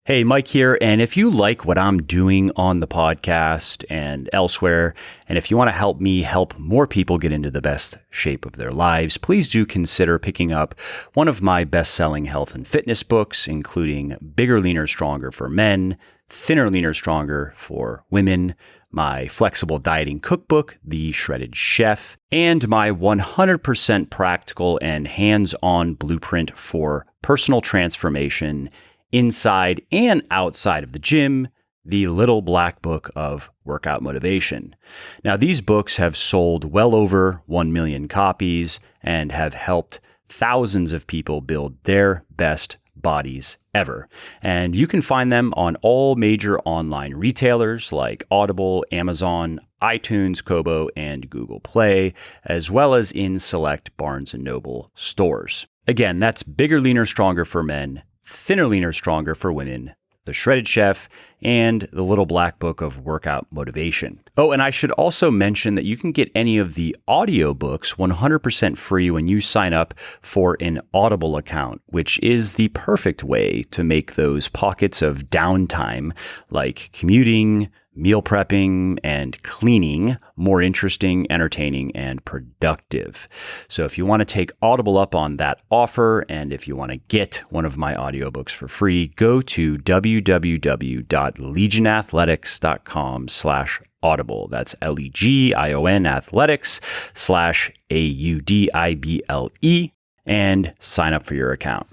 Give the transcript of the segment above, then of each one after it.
Hey, Mike here. And if you like what I'm doing on the podcast and elsewhere, and if you want to help me help more people get into the best shape of their lives, please do consider picking up one of my best-selling health and fitness books, including Bigger, Leaner, Stronger for Men, Thinner, Leaner, Stronger for Women, my flexible dieting cookbook, The Shredded Chef, and my 100% practical and hands-on blueprint for personal transformation inside and outside of the gym, The Little Black Book of Workout Motivation. Now, these books have sold well over 1 million copies and have helped thousands of people build their best bodies ever. And you can find them on all major online retailers like Audible, Amazon, iTunes, Kobo, and Google Play, as well as in select Barnes & Noble stores. Again, that's Bigger, Leaner, Stronger for Men, Thinner, Leaner, Stronger for Women, The Shredded Chef, and The Little Black Book of Workout Motivation. Oh, and I should also mention that you can get any of the audiobooks 100% free when you sign up for an Audible account, which is the perfect way to make those pockets of downtime, like commuting, meal prepping, and cleaning, more interesting, entertaining, and productive. So if you want to take Audible up on that offer, and if you want to get one of my audiobooks for free, go to www.legionathletics.com/audible. That's LEGION athletics/AUDIBLE, and sign up for your account.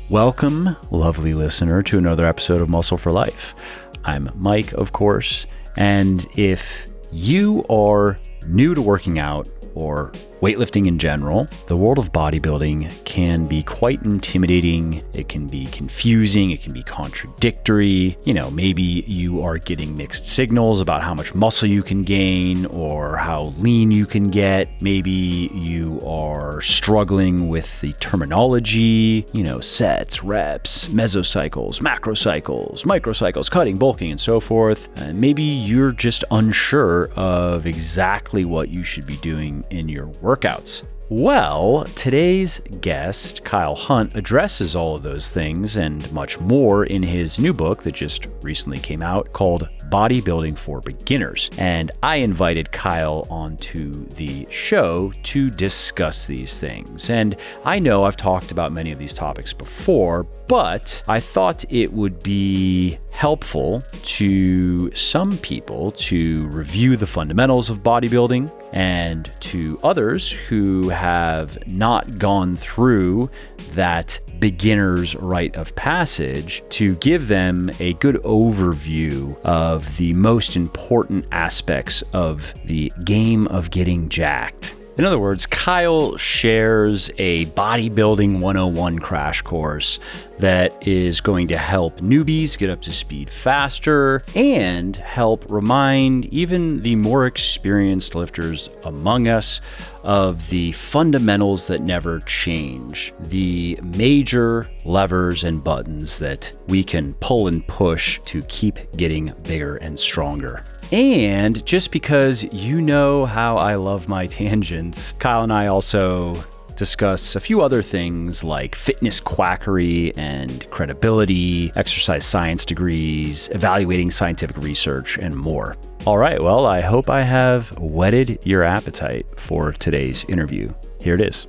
Welcome, lovely listener, to another episode of Muscle for Life. I'm Mike, of course, and if you are new to working out or weightlifting in general, the world of bodybuilding can be quite intimidating. It can be confusing. It can be contradictory. Maybe you are getting mixed signals about how much muscle you can gain or how lean you can get. Maybe you are struggling with the terminology, sets, reps, mesocycles, macrocycles, microcycles, cutting, bulking, and so forth. And maybe you're just unsure of exactly what you should be doing in your workouts. Well, today's guest, Kyle Hunt, addresses all of those things and much more in his new book that just recently came out called Bodybuilding for Beginners. And I invited Kyle onto the show to discuss these things. And I know I've talked about many of these topics before, but I thought it would be helpful to some people to review the fundamentals of bodybuilding, and to others who have not gone through that beginner's rite of passage, to give them a good overview of the most important aspects of the game of getting jacked. In other words, Kyle shares a bodybuilding 101 crash course that is going to help newbies get up to speed faster and help remind even the more experienced lifters among us of the fundamentals that never change, the major levers and buttons that we can pull and push to keep getting bigger and stronger. And just because you know how I love my tangents, Kyle and I also discuss a few other things like fitness quackery and credibility, exercise science degrees, evaluating scientific research, and more. All right, well, I hope I have whetted your appetite for today's interview. Here it is.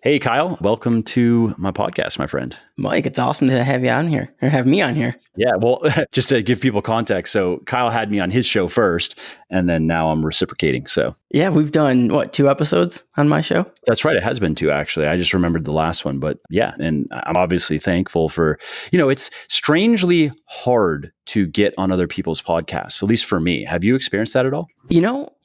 Hey, Kyle, welcome to my podcast, my friend. Mike, it's awesome to have you on here, or have me on here. Yeah, well, just to give people context, so Kyle had me on his show first, and then now I'm reciprocating. So yeah, we've done, 2 episodes on my show? That's right. It has been 2, actually. I just remembered the last one. But yeah, and I'm obviously thankful for, it's strangely hard to get on other people's podcasts, at least for me. Have you experienced that at all?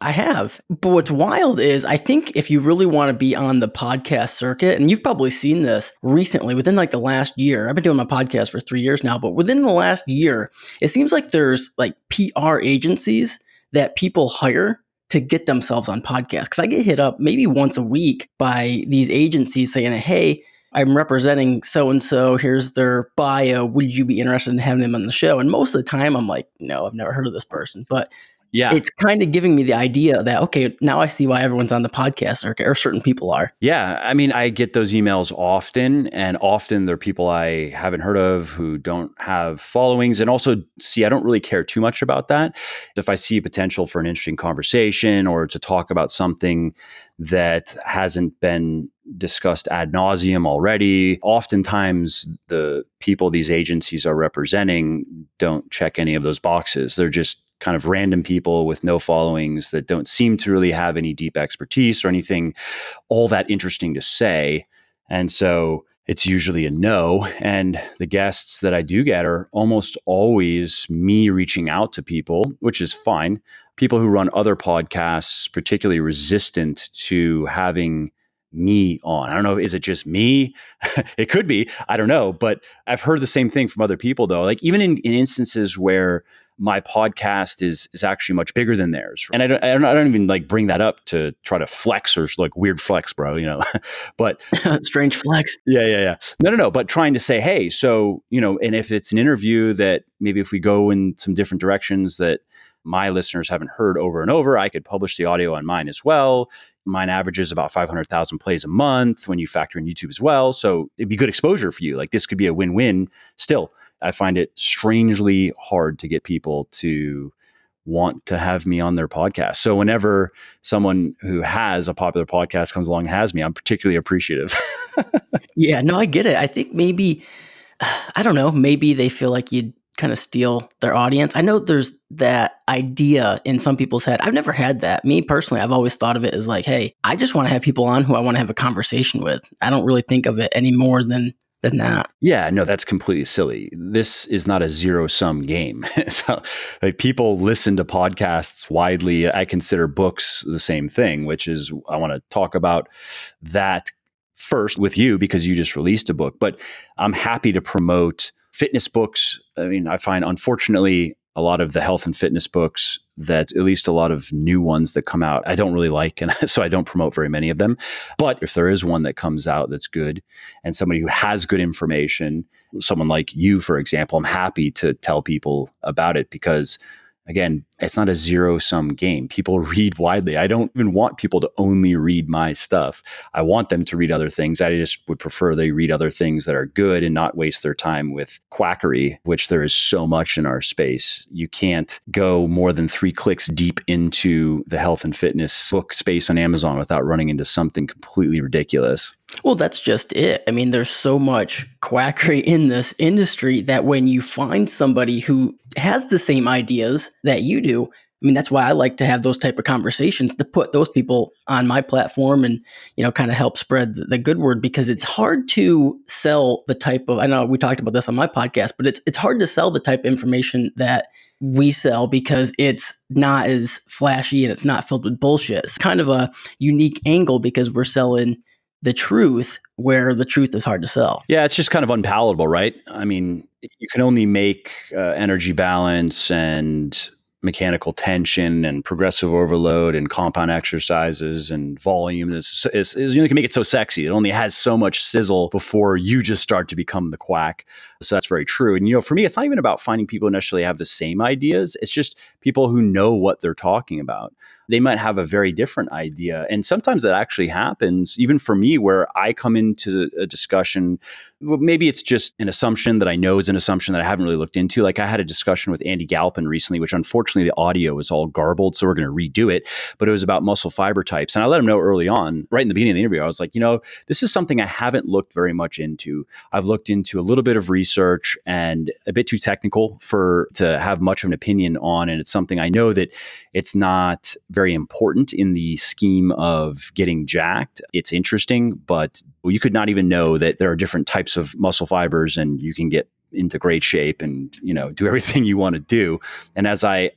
I have. But what's wild is I think if you really want to be on the podcast circuit, and you've probably seen this recently within like the last year, I've been doing my podcast for 3 years now, but within the last year, it seems like there's like PR agencies that people hire to get themselves on podcasts. Because I get hit up maybe once a week by these agencies saying, hey, I'm representing so-and-so, here's their bio, would you be interested in having them on the show? And most of the time I'm like, no, I've never heard of this person. But Yeah. it's kind of giving me the idea that, okay, now I see why everyone's on the podcast circuit, or certain people are. Yeah. I mean, I get those emails often, and often they're people I haven't heard of who don't have followings. And also, see, I don't really care too much about that. If I see potential for an interesting conversation or to talk about something that hasn't been discussed ad nauseum already, oftentimes the people these agencies are representing don't check any of those boxes. They're just kind of random people with no followings that don't seem to really have any deep expertise or anything all that interesting to say. And so it's usually a no. And the guests that I do get are almost always me reaching out to people, which is fine. People who run other podcasts, particularly resistant to having me on. I don't know. Is it just me? It could be. I don't know. But I've heard the same thing from other people, though. Like even in instances where my podcast is actually much bigger than theirs. And I don't even like bring that up to try to flex or like weird flex, bro, but Strange flex. yeah. No. But trying to say, hey, so, and if it's an interview that maybe if we go in some different directions that my listeners haven't heard over and over, I could publish the audio on mine as well. Mine averages about 500,000 plays a month when you factor in YouTube as well. So it'd be good exposure for you. Like this could be a win-win still. I find it strangely hard to get people to want to have me on their podcast. So whenever someone who has a popular podcast comes along and has me, I'm particularly appreciative. Yeah, no, I get it. I think maybe, I don't know, maybe they feel like you'd kind of steal their audience. I know there's that idea in some people's head. I've never had that. Me personally, I've always thought of it as like, hey, I just want to have people on who I want to have a conversation with. I don't really think of it any more than that. Yeah, no, that's completely silly. This is not a zero-sum game. So, like people listen to podcasts widely. I consider books the same thing, which is I want to talk about that first with you because you just released a book. But I'm happy to promote fitness books. I mean, I find unfortunately a lot of the health and fitness books that at least a lot of new ones that come out, I don't really like. And so I don't promote very many of them. But if there is one that comes out that's good and somebody who has good information, someone like you, for example, I'm happy to tell people about it because again, it's not a zero-sum game. People read widely. I don't even want people to only read my stuff. I want them to read other things. I just would prefer they read other things that are good and not waste their time with quackery, which there is so much in our space. You can't go more than 3 clicks deep into the health and fitness book space on Amazon without running into something completely ridiculous. Well, that's just it. I mean, there's so much quackery in this industry that when you find somebody who has the same ideas that you do, I mean, that's why I like to have those type of conversations to put those people on my platform and, kind of help spread the good word because it's hard to sell the type of, I know we talked about this on my podcast, but it's hard to sell the type of information that we sell because it's not as flashy and it's not filled with bullshit. It's kind of a unique angle because we're selling the truth where the truth is hard to sell. Yeah, it's just kind of unpalatable, right? I mean, you can only make energy balance and mechanical tension and progressive overload and compound exercises and volume you can make it so sexy. It only has so much sizzle before you just start to become the quack. So that's very true. And, for me, it's not even about finding people who necessarily have the same ideas. It's just people who know what they're talking about. They might have a very different idea. And sometimes that actually happens, even for me, where I come into a discussion. Maybe it's just an assumption that I know is an assumption that I haven't really looked into. Like I had a discussion with Andy Galpin recently, which unfortunately the audio was all garbled. So we're going to redo it. But it was about muscle fiber types. And I let him know early on, right in the beginning of the interview, I was like, this is something I haven't looked very much into. I've looked into a little bit of research and a bit too technical to have much of an opinion on. And it's something I know that it's not very important in the scheme of getting jacked. It's interesting, but you could not even know that there are different types of muscle fibers and you can get into great shape and, do everything you want to do. And as I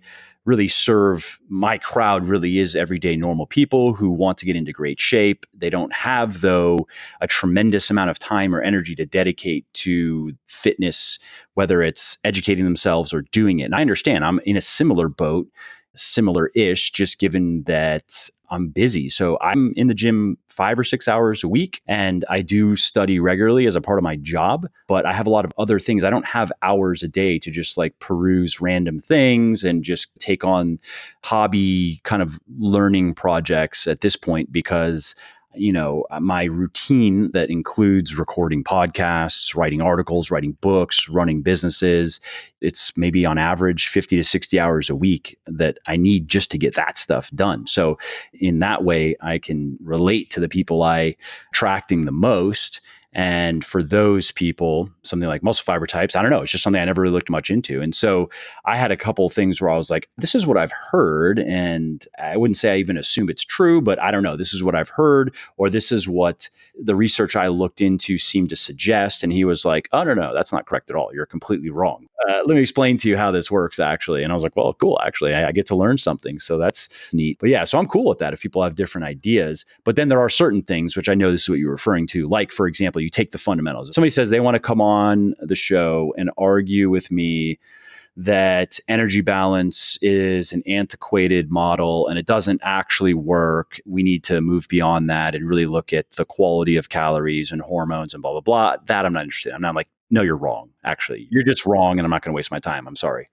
really serve, my crowd really is everyday normal people who want to get into great shape. They don't have, though, a tremendous amount of time or energy to dedicate to fitness, whether it's educating themselves or doing it. And I understand I'm in a similar boat, similar-ish, just given that I'm busy. So I'm in the gym 5 or 6 hours a week, and I do study regularly as a part of my job, but I have a lot of other things. I don't have hours a day to just like peruse random things and just take on hobby kind of learning projects at this point, because my routine that includes recording podcasts, writing articles, writing books, running businesses, it's maybe on average 50 to 60 hours a week that I need just to get that stuff done. So in that way, I can relate to the people I attracting the most. And for those people, something like muscle fiber types, I don't know, it's just something I never really looked much into. And so I had a couple of things where I was like, this is what I've heard. And I wouldn't say I even assume it's true, but I don't know. This is what I've heard, or this is what the research I looked into seemed to suggest. And he was like, oh, no, that's not correct at all. You're completely wrong. Let me explain to you how this works, actually. And I was like, well, cool. Actually, I get to learn something. So that's neat. But yeah, so I'm cool with that if people have different ideas. But then there are certain things, which I know this is what you're referring to, like, for example, you take the fundamentals. If somebody says they want to come on the show and argue with me that energy balance is an antiquated model and it doesn't actually work. We need to move beyond that and really look at the quality of calories and hormones and blah, blah, blah. That I'm not interested in. I'm not like, no, you're wrong. Actually, you're just wrong. And I'm not going to waste my time. I'm sorry.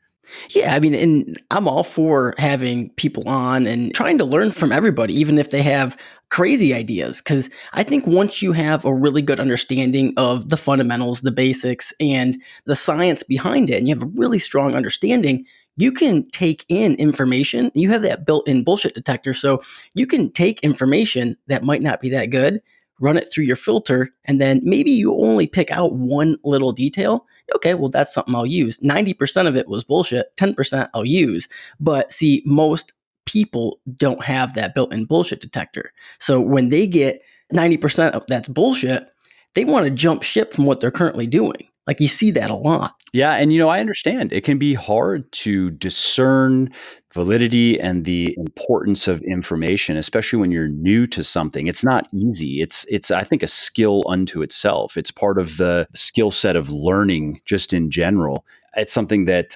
Yeah, I mean, and I'm all for having people on and trying to learn from everybody, even if they have crazy ideas. Because I think once you have a really good understanding of the fundamentals, the basics, and the science behind it, and you have a really strong understanding, you can take in information. You have that built-in bullshit detector. So you can take information that might not be that good, run it through your filter, and then maybe you only pick out one little detail. Okay, well, that's something I'll use. 90% of it was bullshit, 10% I'll use. But see, most people don't have that built-in bullshit detector. So when they get 90% of that's bullshit, they want to jump ship from what they're currently doing. Like you see that a lot. Yeah. And, I understand it can be hard to discern validity and the importance of information, especially when you're new to something. It's not easy. It's, I think, a skill unto itself. It's part of the skill set of learning just in general. It's something that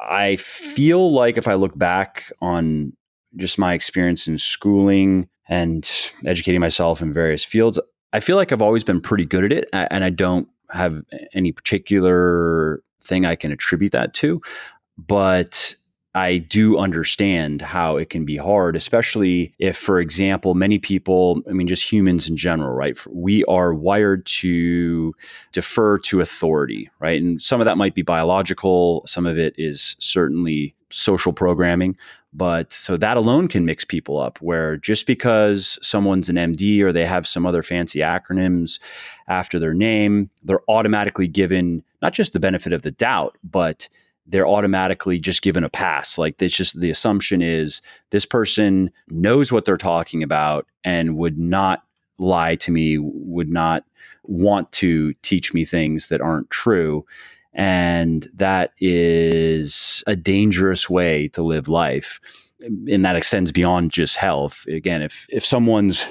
I feel like if I look back on just my experience in schooling and educating myself in various fields, I feel like I've always been pretty good at it. And I don't have any particular thing I can attribute that to. But I do understand how it can be hard, especially if, for example, many people, I mean, just humans in general, right? We are wired to defer to authority, right? And some of that might be biological. Some of it is certainly social programming. But so that alone can mix people up, where just because someone's an MD or they have some other fancy acronyms after their name, they're automatically given not just the benefit of the doubt, but they're automatically just given a pass. Like, it's just the assumption is this person knows what they're talking about and would not lie to me, would not want to teach me things that aren't true. And that is a dangerous way to live life. And that extends beyond just health. Again, if someone's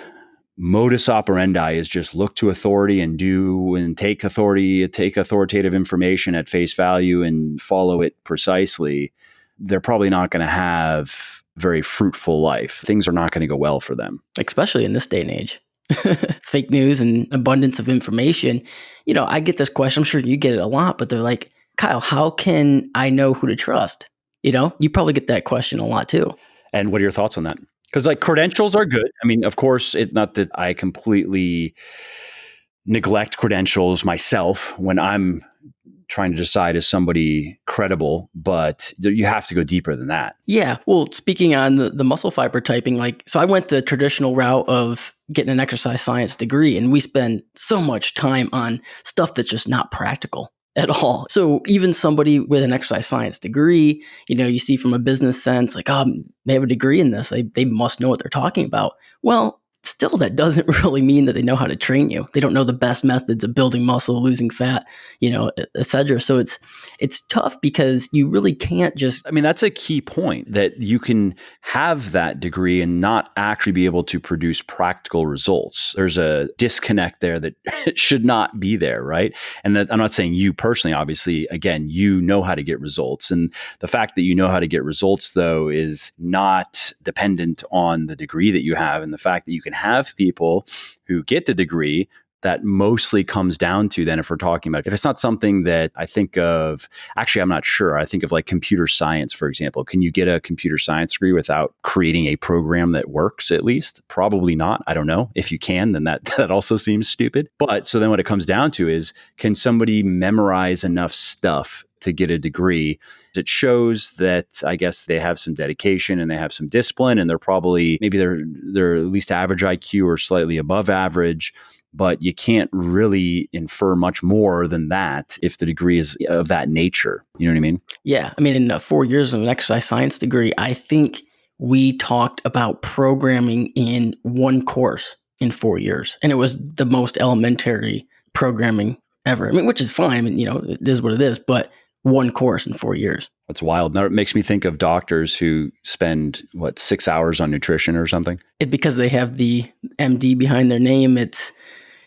modus operandi is just look to authority and do and take authoritative information at face value and follow it precisely, they're probably not going to have very fruitful life. Things are not going to go well for them. Especially in this day and age. Fake news and abundance of information. I get this question. I'm sure you get it a lot, but they're like, Kyle, how can I know who to trust? You probably get that question a lot too. And what are your thoughts on that? Because like credentials are good. I mean, of course, not that I completely neglect credentials myself when I'm trying to decide is somebody credible, but you have to go deeper than that. Yeah. Well, speaking on the muscle fiber typing, so I went the traditional route of getting an exercise science degree, and we spend so much time on stuff that's just not practical at all. So even somebody with an exercise science degree, you see from a business sense, like, oh, they have a degree in this. They must know what they're talking about. Well, still, that doesn't really mean that they know how to train you. They don't know the best methods of building muscle, losing fat, et cetera. So it's tough because you really can't just. I mean, that's a key point, that you can have that degree and not actually be able to produce practical results. There's a disconnect there that should not be there, right? And that, I'm not saying you personally, obviously, again, you know how to get results. And the fact that you know how to get results, though, is not dependent on the degree that you have. And the fact that you can have people who get the degree, that mostly comes down to, then, if we're talking about, if it's not something that I think of, actually, I'm not sure. I think of like computer science, for example. Can you get a computer science degree without creating a program that works, at least? Probably not. I don't know. If you can, then that also seems stupid. But so then what it comes down to is, can somebody memorize enough stuff to get a degree? It shows that, I guess, they have some dedication and they have some discipline, and they're probably, maybe they're at least average IQ or slightly above average, but you can't really infer much more than that if the degree is of that nature. You know what I mean? Yeah. I mean, in 4 years of an exercise science degree, I think we talked about programming in one course in 4 years. And it was the most elementary programming ever. I mean, which is fine. I mean, it is what it is, but one course in 4 years. That's wild. Now it makes me think of doctors who spend, 6 hours on nutrition or something? Because they have the MD behind their name, it's,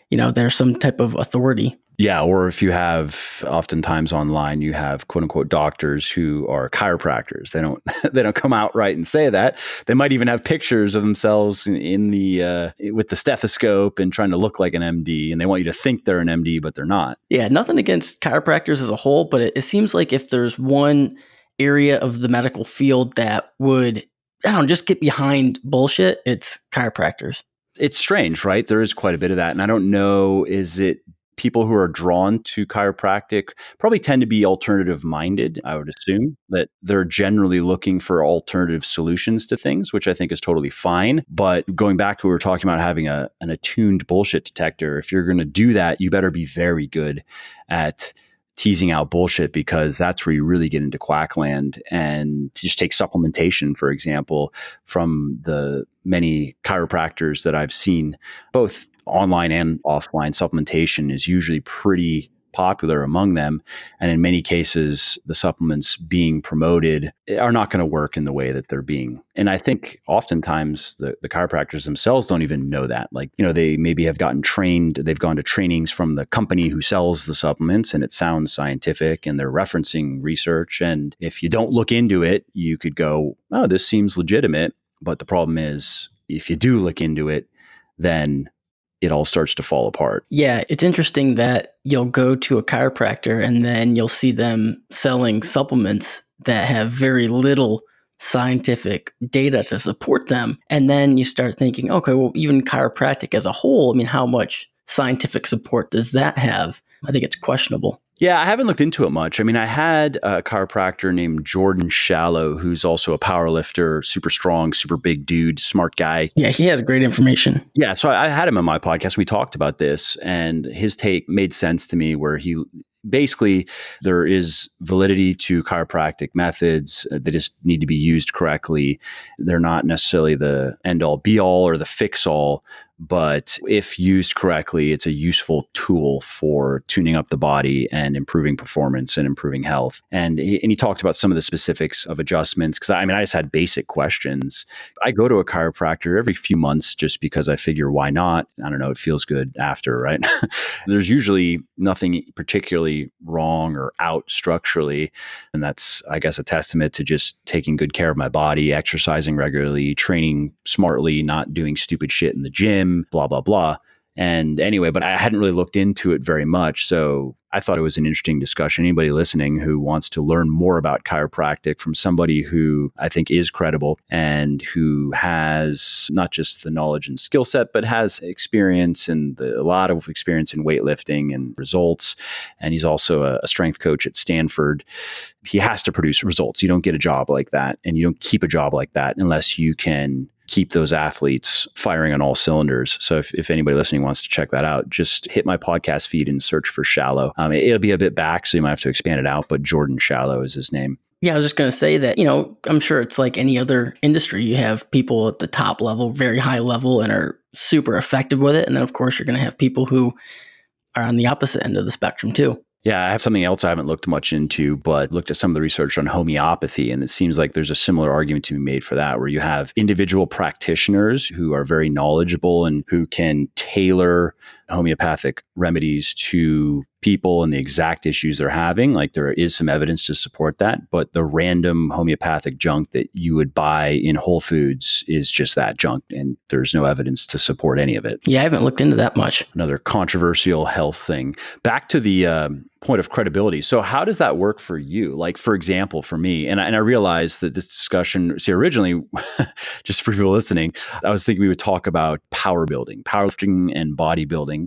there's some type of authority. Yeah, or if you have, oftentimes online, you have quote unquote doctors who are chiropractors. They don't come out right and say that. They might even have pictures of themselves in the with the stethoscope and trying to look like an MD, and they want you to think they're an MD, but they're not. Yeah, nothing against chiropractors as a whole, but it seems like if there's one area of the medical field that would, I don't know, just get behind bullshit, it's chiropractors. It's strange, right? There is quite a bit of that. And I don't know, is it people who are drawn to chiropractic probably tend to be alternative minded? I would assume that they're generally looking for alternative solutions to things, which I think is totally fine. But going back to what we were talking about, having an attuned bullshit detector, if you're going to do that, you better be very good at teasing out bullshit, because that's where you really get into quackland. And just take supplementation, for example, from the many chiropractors that I've seen, both online and offline, supplementation is usually pretty popular among them. And in many cases, the supplements being promoted are not going to work in the way that they're being. And I think oftentimes the chiropractors themselves don't even know that. Like, they maybe have gotten trained, they've gone to trainings from the company who sells the supplements, and it sounds scientific and they're referencing research. And if you don't look into it, you could go, oh, this seems legitimate. But the problem is, if you do look into it, then it all starts to fall apart. Yeah, it's interesting that you'll go to a chiropractor and then you'll see them selling supplements that have very little scientific data to support them. And then you start thinking, okay, well, even chiropractic as a whole, I mean, how much scientific support does that have? I think it's questionable. Yeah, I haven't looked into it much. I mean, I had a chiropractor named Jordan Shallow, who's also a power lifter, super strong, super big dude, smart guy. Yeah, he has great information. Yeah, so I had him on my podcast. We talked about this, and his take made sense to me, where he basically, there is validity to chiropractic methods. They just need to be used correctly. They're not necessarily the end all be all or the fix all, but if used correctly, it's a useful tool for tuning up the body and improving performance and improving health. And he talked about some of the specifics of adjustments, because I just had basic questions. I go to a chiropractor every few months just because I figure, why not? I don't know, it feels good after, right? There's usually nothing particularly wrong or out structurally. And that's, I guess, a testament to just taking good care of my body, exercising regularly, training smartly, not doing stupid shit in the gym, blah, blah, blah. And anyway, but I hadn't really looked into it very much. So I thought it was an interesting discussion. Anybody listening who wants to learn more about chiropractic from somebody who I think is credible and who has not just the knowledge and skill set, but has experience and a lot of experience in weightlifting and results. And he's also a strength coach at Stanford. He has to produce results. You don't get a job like that, and you don't keep a job like that unless you can keep those athletes firing on all cylinders. So if anybody listening wants to check that out, just hit my podcast feed and search for Shallow. It'll be a bit back, so you might have to expand it out, but Jordan Shallow is his name. Yeah, I was just going to say that, I'm sure it's like any other industry. You have people at the top level, very high level, and are super effective with it. And then, of course, you're going to have people who are on the opposite end of the spectrum, too. Yeah, I have something else I haven't looked much into, but looked at some of the research on homeopathy. And it seems like there's a similar argument to be made for that, where you have individual practitioners who are very knowledgeable and who can tailor homeopathic remedies to people and the exact issues they're having. Like there is some evidence to support that, but the random homeopathic junk that you would buy in Whole Foods is just that junk, and there's no evidence to support any of it. Yeah, I haven't looked into that much. Another controversial health thing. Back to the point of credibility. So how does that work for you? Like, for example, for me, and I realized that this discussion, see, originally, just for people listening, I was thinking we would talk about powerlifting and bodybuilding.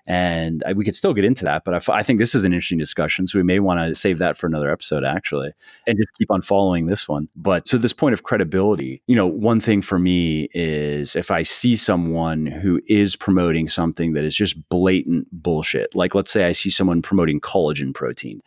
And we could still get into that, but I think this is an interesting discussion. So we may want to save that for another episode, actually, and just keep on following this one. But so this point of credibility, one thing for me is if I see someone who is promoting something that is just blatant bullshit, like let's say I see someone promoting collagen protein,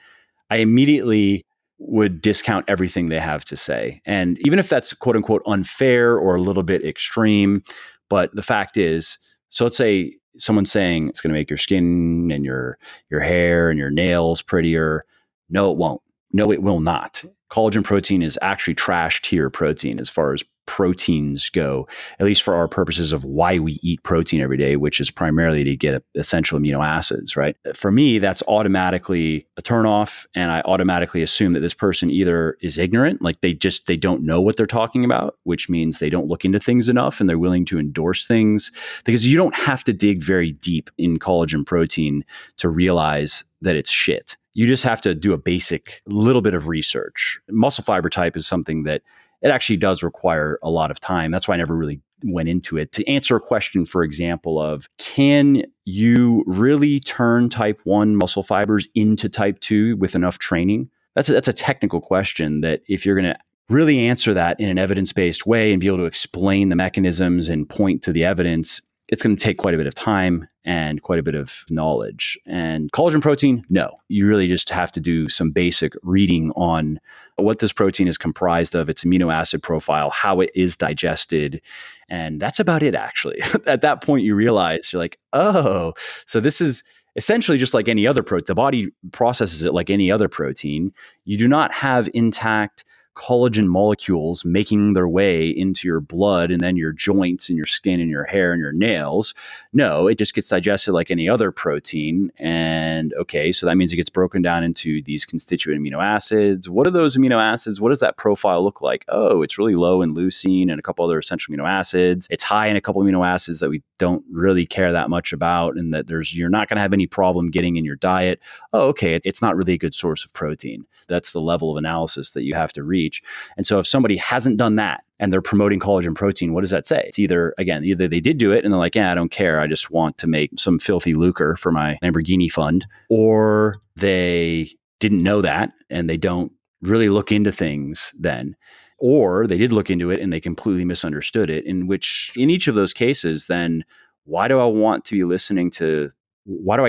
I immediately would discount everything they have to say. And even if that's quote unquote unfair or a little bit extreme, but the fact is, so let's say someone's saying it's going to make your skin and your hair and your nails prettier. No, it won't. No, it will not. Collagen protein is actually trash tier protein as far as proteins go, at least for our purposes of why we eat protein every day, which is primarily to get essential amino acids, right? For me, that's automatically a turnoff. And I automatically assume that this person either is ignorant, like they don't know what they're talking about, which means they don't look into things enough and they're willing to endorse things, because you don't have to dig very deep in collagen protein to realize that it's shit. You just have to do a basic little bit of research. Muscle fiber type is something that it actually does require a lot of time. That's why I never really went into it. To answer a question, for example, of can you really turn type 1 muscle fibers into type 2 with enough training? That's a technical question that if you're going to really answer that in an evidence-based way and be able to explain the mechanisms and point to the evidence, it's going to take quite a bit of time and quite a bit of knowledge. And collagen protein, no. You really just have to do some basic reading on what this protein is comprised of, its amino acid profile, how it is digested. And that's about it, actually. At that point, you realize, you're like, oh, so this is essentially just like any other protein. The body processes it like any other protein. You do not have intact collagen molecules making their way into your blood and then your joints and your skin and your hair and your nails. No, it just gets digested like any other protein. And okay, so that means it gets broken down into these constituent amino acids. What are those amino acids? What does that profile look like? Oh, it's really low in leucine and a couple other essential amino acids. It's high in a couple amino acids that we don't really care that much about, and that you're not going to have any problem getting in your diet. Oh, okay, it's not really a good source of protein. That's the level of analysis that you have to reach. And so if somebody hasn't done that and they're promoting collagen protein, what does that say? It's either they did do it and they're like, yeah, I don't care. I just want to make some filthy lucre for my Lamborghini fund. Or they didn't know that and they don't really look into things then. Or they did look into it and they completely misunderstood it, in each of those cases, then why do I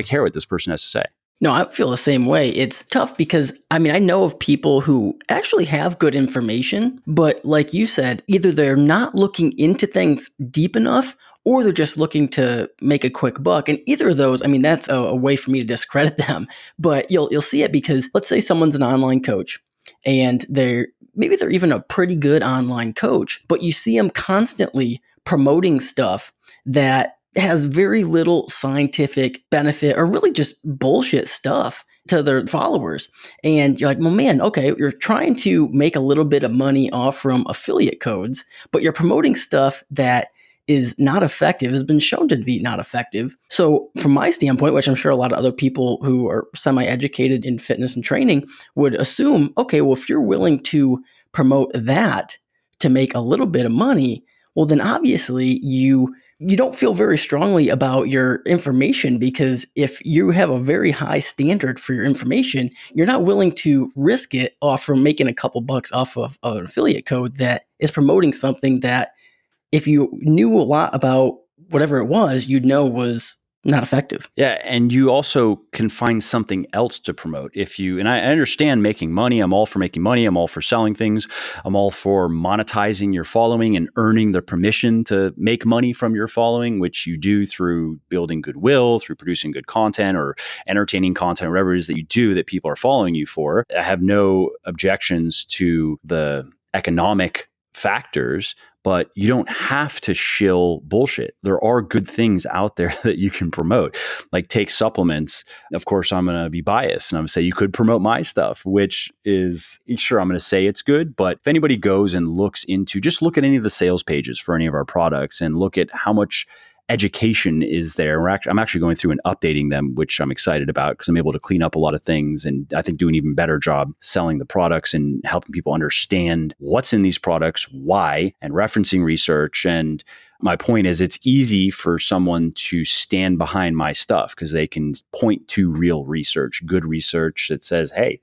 care what this person has to say? No, I feel the same way. It's tough because, I know of people who actually have good information, but like you said, either they're not looking into things deep enough or they're just looking to make a quick buck. And either of those, that's a way for me to discredit them. But you'll see it because let's say someone's an online coach and maybe they're even a pretty good online coach, but you see them constantly promoting stuff that has very little scientific benefit or really just bullshit stuff to their followers. And you're like, well, man, okay, you're trying to make a little bit of money off from affiliate codes, but you're promoting stuff that is not effective, has been shown to be not effective. So from my standpoint, which I'm sure a lot of other people who are semi-educated in fitness and training would assume, okay, well, if you're willing to promote that to make a little bit of money, well, then obviously you don't feel very strongly about your information, because if you have a very high standard for your information, you're not willing to risk it off from making a couple bucks off of an affiliate code that is promoting something that if you knew a lot about whatever it was, you'd know was not effective. Yeah, and you also can find something else to promote. And I understand making money. I'm all for making money. I'm all for selling things. I'm all for monetizing your following and earning the permission to make money from your following, which you do through building goodwill, through producing good content or entertaining content, whatever it is that you do that people are following you for. I have no objections to the economic factors, but you don't have to shill bullshit. There are good things out there that you can promote, like take supplements. Of course, I'm going to be biased and I'm going to say you could promote my stuff, which is sure, I'm going to say it's good. But if anybody goes and just look at any of the sales pages for any of our products and look at how much education is there. I'm actually going through and updating them, which I'm excited about because I'm able to clean up a lot of things and I think do an even better job selling the products and helping people understand what's in these products, why, and referencing research. And my point is it's easy for someone to stand behind my stuff because they can point to real research, good research that says, hey,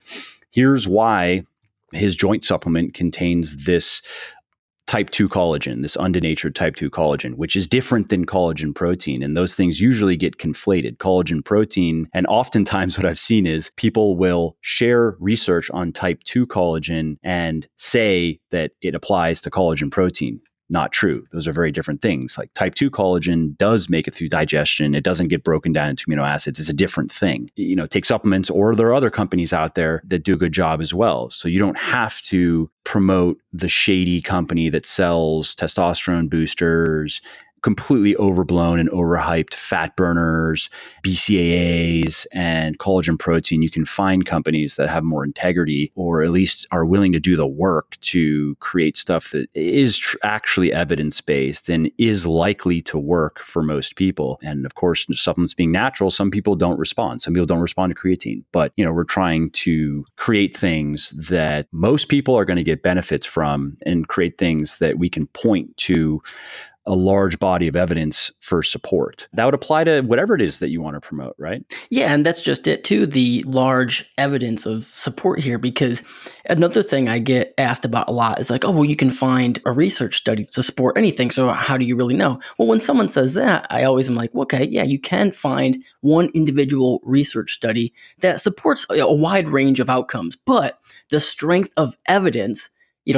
here's why his joint supplement contains this type 2 collagen, this undenatured type 2 collagen, which is different than collagen protein. And those things usually get conflated. Collagen protein, and oftentimes what I've seen is people will share research on type 2 collagen and say that it applies to collagen protein. Not true. Those are very different things. Like type 2 collagen does make it through digestion. It doesn't get broken down into amino acids. It's a different thing. Take supplements, or there are other companies out there that do a good job as well. So you don't have to promote the shady company that sells testosterone boosters, completely overblown and overhyped fat burners, BCAAs, and collagen protein. You can find companies that have more integrity or at least are willing to do the work to create stuff that is actually evidence-based and is likely to work for most people. And of course, supplements being natural, some people don't respond. Some people don't respond to creatine. But, we're trying to create things that most people are going to get benefits from and create things that we can point to a large body of evidence for support. That would apply to whatever it is that you want to promote, right? Yeah, and that's just it too, the large evidence of support here, because another thing I get asked about a lot is like, oh, well, you can find a research study to support anything. So how do you really know? Well, when someone says that, I always am like, okay, yeah, you can find one individual research study that supports a wide range of outcomes, but the strength of evidence,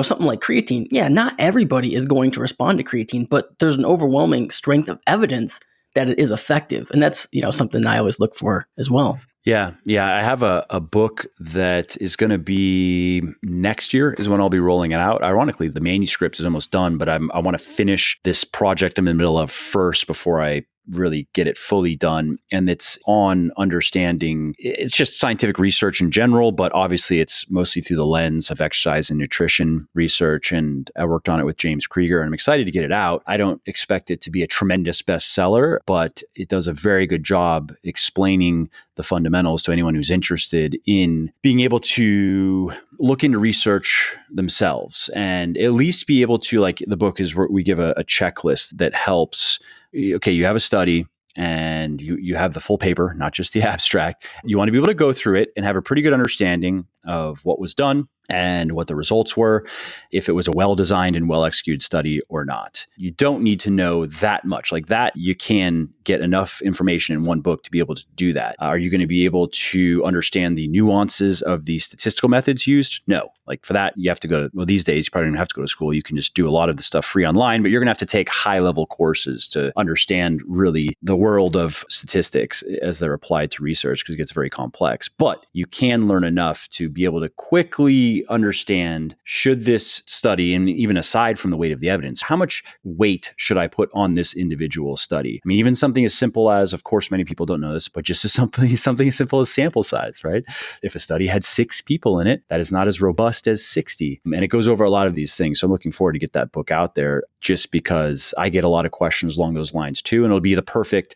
something like creatine, yeah, not everybody is going to respond to creatine, but there's an overwhelming strength of evidence that it is effective. And that's, something I always look for as well. Yeah. I have a book that is going to be next year is when I'll be rolling it out. Ironically, the manuscript is almost done, but I want to finish this project I'm in the middle of first before I really get it fully done. And it's on understanding, it's just scientific research in general, but obviously it's mostly through the lens of exercise and nutrition research. And I worked on it with James Krieger and I'm excited to get it out. I don't expect it to be a tremendous bestseller, but it does a very good job explaining the fundamentals to anyone who's interested in being able to look into research themselves and at least be able to, like the book is where we give a checklist that helps. Okay, you have a study and you have the full paper, not just the abstract. You want to be able to go through it and have a pretty good understanding of what was done and what the results were, if it was a well-designed and well-executed study or not. You don't need to know that much. Like that, you can get enough information in one book to be able to do that. Are you going to be able to understand the nuances of the statistical methods used? No. Like for that, you have to these days, you probably don't have to go to school. You can just do a lot of the stuff free online, but you're going to have to take high-level courses to understand really the world of statistics as they're applied to research because it gets very complex. But you can learn enough to be able to quickly understand, should this study, and even aside from the weight of the evidence, how much weight should I put on this individual study? I mean, even something as simple as, of course, many people don't know this, but just something as simple as sample size, right? If a study had 6 people in it, that is not as robust as 60. And it goes over a lot of these things. So I'm looking forward to get that book out there just because I get a lot of questions along those lines too. And it'll be the perfect,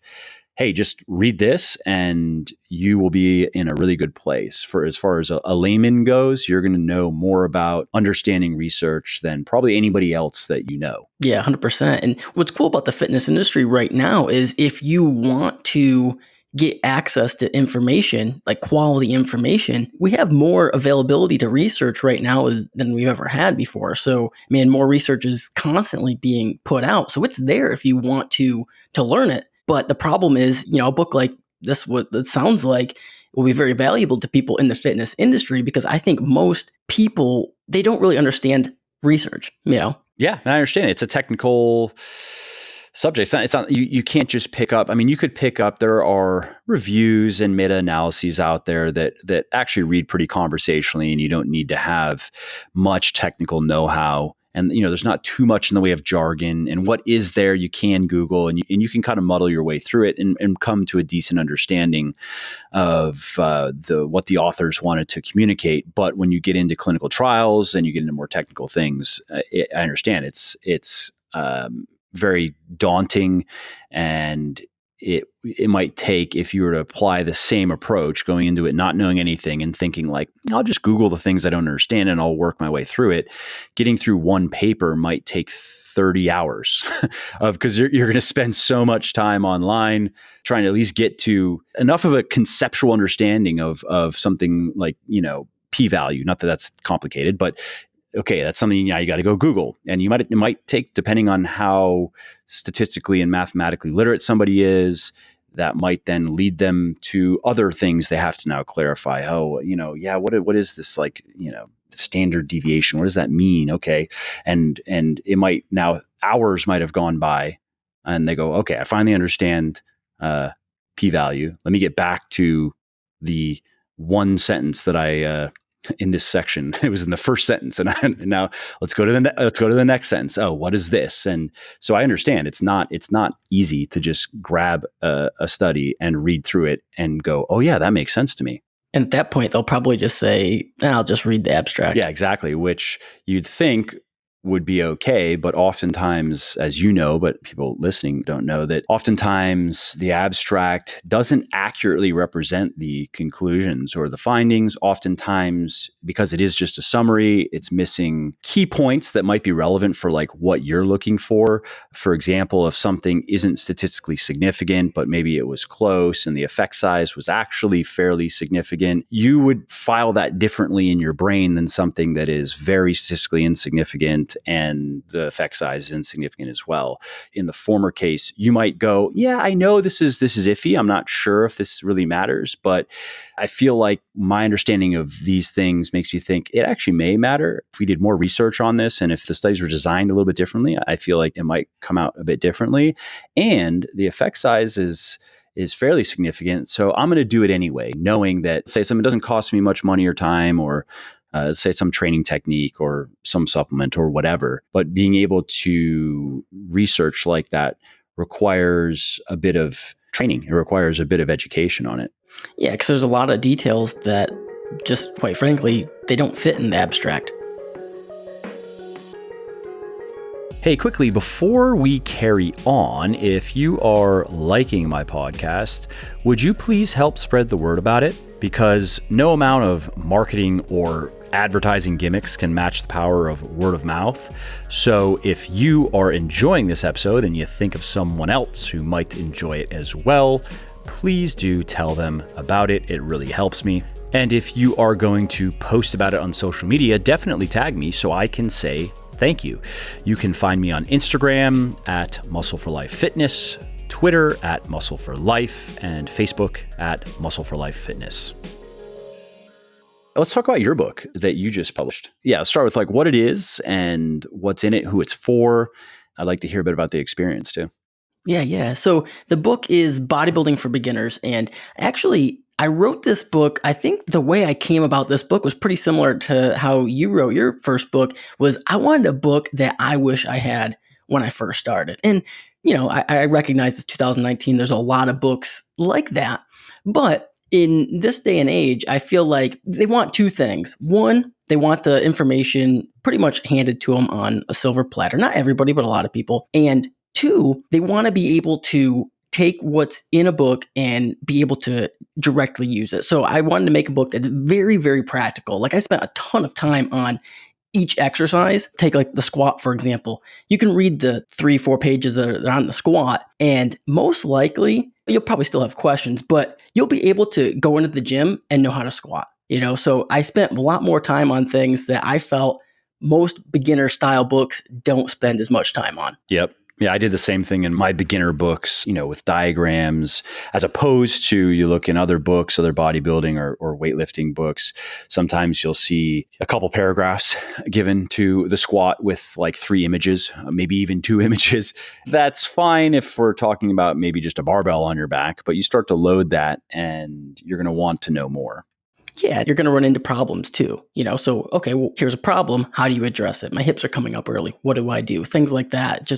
hey, just read this and you will be in a really good place. For as far as a layman goes, you're going to know more about understanding research than probably anybody else that you know. Yeah, 100%. And what's cool about the fitness industry right now is if you want to get access to information, like quality information, we have more availability to research right now than we've ever had before. So, more research is constantly being put out. So it's there if you want to learn it. But the problem is, a book like this, what it sounds like, will be very valuable to people in the fitness industry, because I think most people, they don't really understand research, Yeah, and I understand. It's a technical subject. It's not you can't just pick up. I mean, you could pick up, there are reviews and meta-analyses out there that actually read pretty conversationally, and you don't need to have much technical know-how. And there's not too much in the way of jargon, and what is there you can Google, and you can kind of muddle your way through it and come to a decent understanding of what the authors wanted to communicate. But when you get into clinical trials and you get into more technical things, I understand it's very daunting, and it might take, if you were to apply the same approach, going into it not knowing anything and thinking like, I'll just Google the things I don't understand and I'll work my way through it. Getting through one paper might take 30 hours because you're going to spend so much time online trying to at least get to enough of a conceptual understanding of something like, p-value. Not that that's complicated, but okay, that's something you got to go Google, and it might take, depending on how statistically and mathematically literate somebody is, that might then lead them to other things they have to now clarify. Oh, what is this, like, standard deviation? What does that mean? Okay, and it might, now hours might have gone by, and they go, okay, I finally understand p-value. Let me get back to the one sentence that I in this section. It was in the first sentence, and now let's go to the next sentence. Oh, what is this? And so I understand it's not easy to just grab a study and read through it and go, oh yeah, that makes sense to me. And at that point, they'll probably just say, I'll just read the abstract. Yeah, exactly. Which you'd think would be okay, but oftentimes, as you know, but people listening don't know, that oftentimes the abstract doesn't accurately represent the conclusions or the findings. Oftentimes, because it is just a summary, it's missing key points that might be relevant for like what you're looking for. For example, if something isn't statistically significant, but maybe it was close and the effect size was actually fairly significant, you would file that differently in your brain than something that is very statistically insignificant and the effect size is insignificant as well. In the former case, you might go, yeah, I know this is iffy. I'm not sure if this really matters, but I feel like my understanding of these things makes me think it actually may matter. If we did more research on this, and if the studies were designed a little bit differently, I feel like it might come out a bit differently. And the effect size is fairly significant. So I'm going to do it anyway, knowing that, say, something doesn't cost me much money or time, or say some training technique or some supplement or whatever. But being able to research like that requires a bit of training. It requires a bit of education on it. Yeah, because there's a lot of details that just, quite frankly, they don't fit in the abstract. Hey, quickly, before we carry on, if you are liking my podcast, would you please help spread the word about it? Because no amount of marketing or advertising gimmicks can match the power of word of mouth. So if you are enjoying this episode and you think of someone else who might enjoy it as well, please do tell them about it. It really helps me. And if you are going to post about it on social media, definitely tag me so I can say thank you. You can find me on Instagram at Muscle for Life Fitness, Twitter at Muscle for Life, and Facebook at Muscle for Life Fitness. Let's talk about your book that you just published. Yeah, let's start with like what it is and what's in it, who it's for. I'd like to hear a bit about the experience too. Yeah. So the book is Bodybuilding for Beginners. And actually, I wrote this book. I think the way I came about this book was pretty similar to how you wrote your first book. Was I wanted a book that I wish I had when I first started. And, I recognize it's 2019. There's a lot of books like that. But in this day and age, I feel like they want two things. One, they want the information pretty much handed to them on a silver platter. Not everybody, but a lot of people. And two, they want to be able to take what's in a book and be able to directly use it. So I wanted to make a book that's very, very practical. Like I spent a ton of time on each exercise. Take like the squat, for example. You can read the 3-4 pages that are on the squat, and most likely you'll probably still have questions, but you'll be able to go into the gym and know how to squat. So I spent a lot more time on things that I felt most beginner style books don't spend as much time on. Yep. Yeah, I did the same thing in my beginner books, with diagrams, as opposed to you look in other books, other bodybuilding or weightlifting books. Sometimes you'll see a couple paragraphs given to the squat with like 3 images, maybe even 2 images. That's fine if we're talking about maybe just a barbell on your back, but you start to load that and you're going to want to know more. Yeah, you're going to run into problems too. So, okay, well, here's a problem. How do you address it? My hips are coming up early. What do I do? Things like that.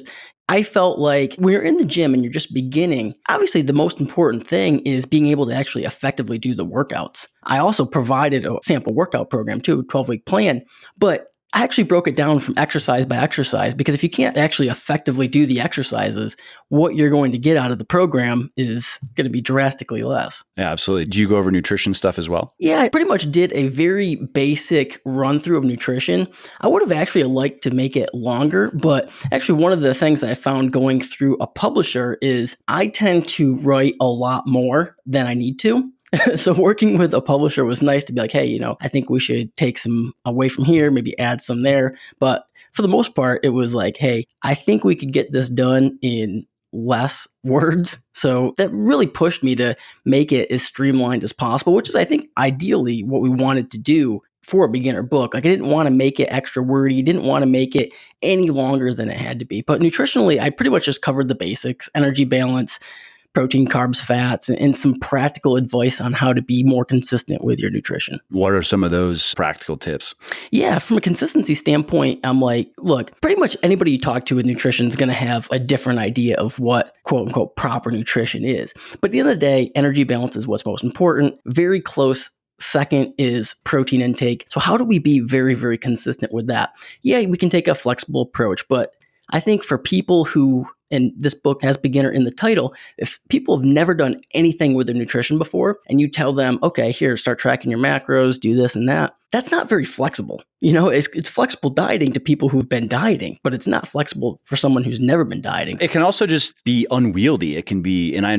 I felt like when you're in the gym and you're just beginning, obviously the most important thing is being able to actually effectively do the workouts. I also provided a sample workout program too, a 12-week plan, but I actually broke it down from exercise by exercise, because if you can't actually effectively do the exercises, what you're going to get out of the program is going to be drastically less. Yeah, absolutely. Do you go over nutrition stuff as well? Yeah, I pretty much did a very basic run through of nutrition. I would have actually liked to make it longer, but actually one of the things I found going through a publisher is I tend to write a lot more than I need to. So working with a publisher was nice to be like, hey, I think we should take some away from here, maybe add some there. But for the most part, it was like, hey, I think we could get this done in less words. So that really pushed me to make it as streamlined as possible, which is, I think, ideally what we wanted to do for a beginner book. Like, I didn't want to make it extra wordy, didn't want to make it any longer than it had to be. But nutritionally, I pretty much just covered the basics: energy balance, protein, carbs, fats, and some practical advice on how to be more consistent with your nutrition. What are some of those practical tips? Yeah, from a consistency standpoint, I'm like, look, pretty much anybody you talk to with nutrition is going to have a different idea of what quote unquote proper nutrition is. But at the end of the day, energy balance is what's most important. Very close second is protein intake. So how do we be very, very consistent with that? Yeah, we can take a flexible approach, but I think for people who, and this book has beginner in the title, if people have never done anything with their nutrition before and you tell them, okay, here, start tracking your macros, do this and that, that's not very flexible. It's flexible dieting to people who've been dieting, but it's not flexible for someone who's never been dieting. It can also just be unwieldy. It can be, and I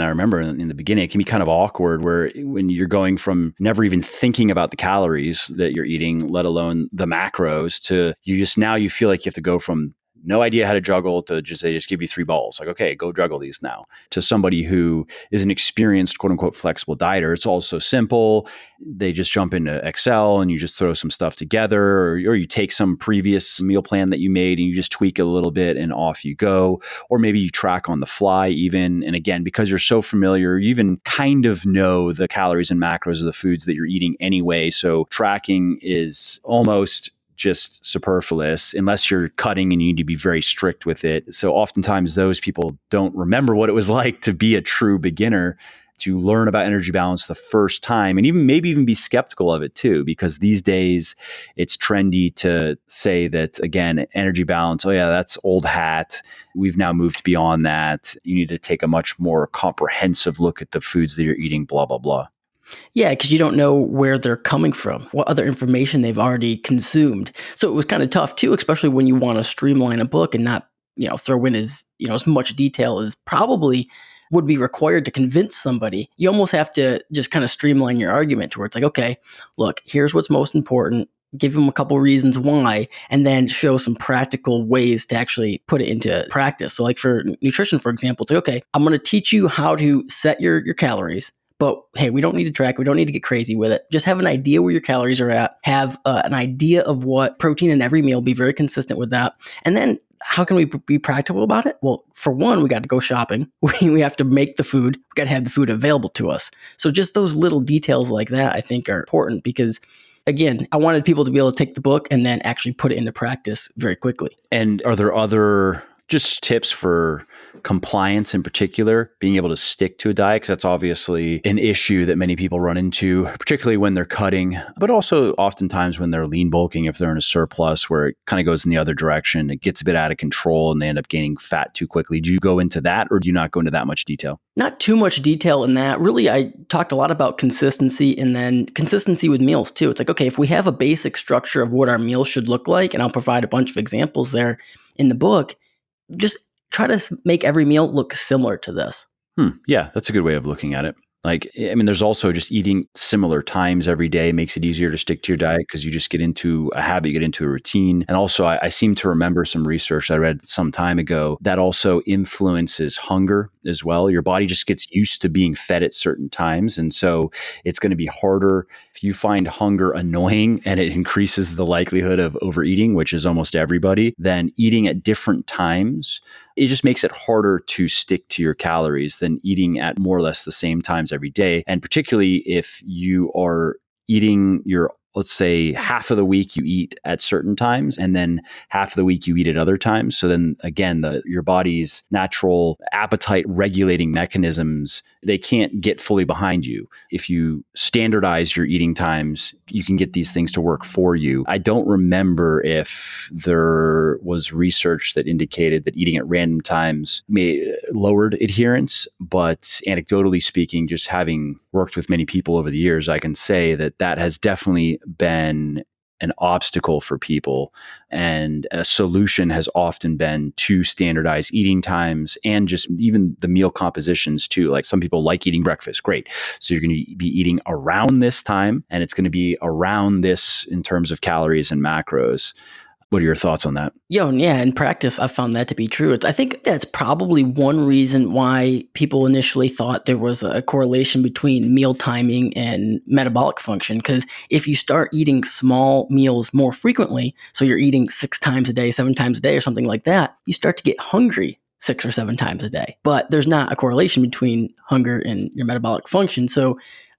remember in the beginning, it can be kind of awkward when you're going from never even thinking about the calories that you're eating, let alone the macros, to you feel like you have to go from no idea how to juggle to they just give you 3 balls. Like, okay, go juggle these now. To somebody who is an experienced, quote unquote, flexible dieter, it's all so simple. They just jump into Excel and you just throw some stuff together, or you take some previous meal plan that you made and you just tweak it a little bit and off you go. Or maybe you track on the fly even. And again, because you're so familiar, you even kind of know the calories and macros of the foods that you're eating anyway. So tracking is almost just superfluous unless you're cutting and you need to be very strict with it. So oftentimes those people don't remember what it was like to be a true beginner, to learn about energy balance the first time, and maybe even be skeptical of it too, because these days it's trendy to say that, again, energy balance, oh yeah, that's old hat. We've now moved beyond that. You need to take a much more comprehensive look at the foods that you're eating, blah, blah, blah. Yeah, because you don't know where they're coming from, what other information they've already consumed. So it was kind of tough too, especially when you want to streamline a book and not, throw in as much detail as probably would be required to convince somebody. You almost have to just kind of streamline your argument to where it's like, okay, look, here's what's most important. Give them a couple reasons why, and then show some practical ways to actually put it into practice. So like for nutrition, for example, it's like, okay, I'm going to teach you how to set your calories. But hey, we don't need to track. We don't need to get crazy with it. Just have an idea where your calories are at. Have an idea of what protein in every meal. Be very consistent with that. And then how can we be practical about it? Well, for one, we got to go shopping. We have to make the food. We got to have the food available to us. So just those little details like that, I think, are important because, again, I wanted people to be able to take the book and then actually put it into practice very quickly. And are there other just tips for compliance in particular, being able to stick to a diet? Because that's obviously an issue that many people run into, particularly when they're cutting, but also oftentimes when they're lean bulking, if they're in a surplus where it kind of goes in the other direction, it gets a bit out of control and they end up gaining fat too quickly. Do you go into that, or do you not go into that much detail? Not too much detail in that. Really, I talked a lot about consistency and then consistency with meals too. It's like, okay, if we have a basic structure of what our meals should look like, and I'll provide a bunch of examples there in the book, just try to make every meal look similar to this. Yeah, that's a good way of looking at it. Like, I mean, there's also just eating similar times every day makes it easier to stick to your diet because you just get into a habit, you get into a routine. And also, I seem to remember some research I read some time ago that also influences hunger as well. Your body just gets used to being fed at certain times. And so it's going to be harder if you find hunger annoying and it increases the likelihood of overeating, which is almost everybody, then eating at different times, it just makes it harder to stick to your calories than eating at more or less the same times every day. And particularly if you are eating your, let's say, half of the week you eat at certain times and then half of the week you eat at other times. So then again, your body's natural appetite regulating mechanisms, they can't get fully behind you. If you standardize your eating times, you can get these things to work for you. I don't remember if there was research that indicated that eating at random times lowered adherence, but anecdotally speaking, just having worked with many people over the years, I can say that that has definitely been an obstacle for people. And a solution has often been to standardize eating times and just even the meal compositions too. Like some people like eating breakfast. Great. So you're going to be eating around this time and it's going to be around this in terms of calories and macros. What are your thoughts on that? Yeah, in practice, I've found that to be true. I think that's probably one reason why people initially thought there was a correlation between meal timing and metabolic function. Because if you start eating small meals more frequently, so you're eating 6 times a day, 7 times a day, or something like that, you start to get hungry 6 or 7 times a day. But there's not a correlation between hunger and your metabolic function.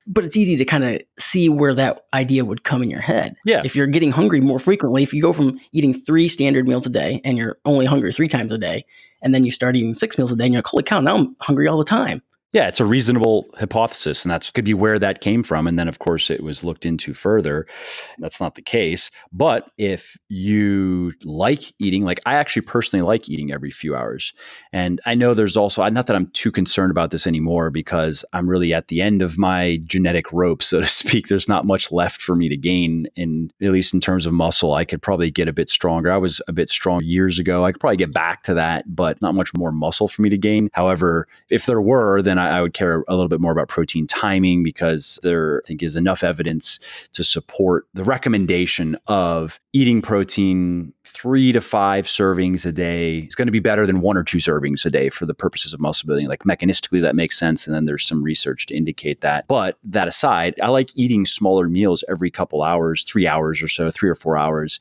But it's easy to kind of see where that idea would come in your head. Yeah. If you're getting hungry more frequently, if you go from eating 3 standard meals a day and you're only hungry 3 times a day, and then you start eating 6 meals a day and you're like, holy cow, now I'm hungry all the time. Yeah, it's a reasonable hypothesis, and that could be where that came from. And then, of course, it was looked into further. That's not the case. But if you like eating, like I actually personally like eating every few hours. And I know there's also, not that I'm too concerned about this anymore because I'm really at the end of my genetic rope, so to speak. There's not much left for me to gain, and at least in terms of muscle, I could probably get a bit stronger. I was a bit strong years ago. I could probably get back to that, but not much more muscle for me to gain. However, if there were, then I would care a little bit more about protein timing because there, I think, is enough evidence to support the recommendation of eating protein 3 to 5 servings a day. It's going to be better than 1 or 2 servings a day for the purposes of muscle building. Like mechanistically, that makes sense. And then there's some research to indicate that. But that aside, I like eating smaller meals every couple hours, 3 hours or so, 3 or 4 hours,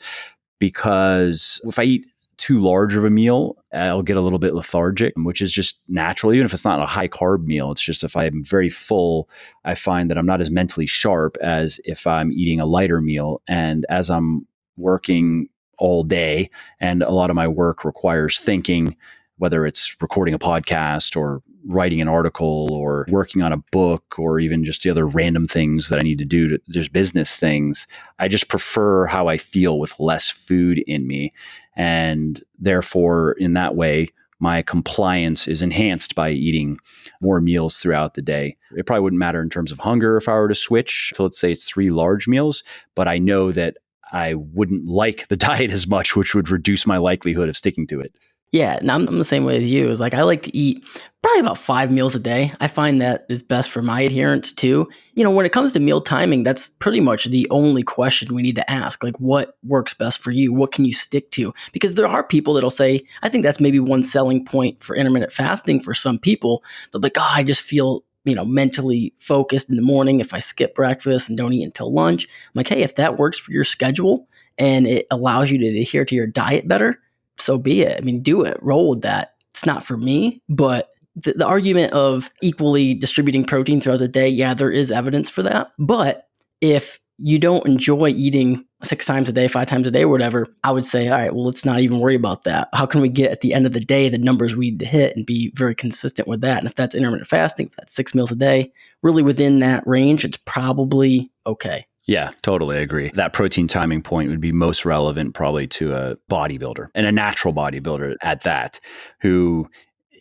because if I eat too large of a meal, I'll get a little bit lethargic, which is just natural. Even if it's not a high carb meal, it's just if I'm very full, I find that I'm not as mentally sharp as if I'm eating a lighter meal. And as I'm working all day, and a lot of my work requires thinking, whether it's recording a podcast or writing an article or working on a book or even just the other random things that I need to do, just business things, I just prefer how I feel with less food in me. And therefore, in that way, my compliance is enhanced by eating more meals throughout the day. It probably wouldn't matter in terms of hunger if I were to switch to, let's say, it's 3 large meals, but I know that I wouldn't like the diet as much, which would reduce my likelihood of sticking to it. Yeah, and I'm the same way as you. It's like I like to eat probably about 5 meals a day. I find that is best for my adherence too. When it comes to meal timing, that's pretty much the only question we need to ask. Like, what works best for you? What can you stick to? Because there are people that'll say, I think that's maybe one selling point for intermittent fasting for some people. They'll be like, I just feel mentally focused in the morning if I skip breakfast and don't eat until lunch. I'm like, hey, if that works for your schedule and it allows you to adhere to your diet better, so be it. I mean, do it. Roll with that. It's not for me, but the argument of equally distributing protein throughout the day, yeah, there is evidence for that. But if you don't enjoy eating 6 times a day, 5 times a day, or whatever, I would say, all right, well, let's not even worry about that. How can we get at the end of the day the numbers we need to hit and be very consistent with that? And if that's intermittent fasting, if that's 6 meals a day, really within that range, it's probably okay. Yeah, totally agree. That protein timing point would be most relevant probably to a bodybuilder and a natural bodybuilder at that, who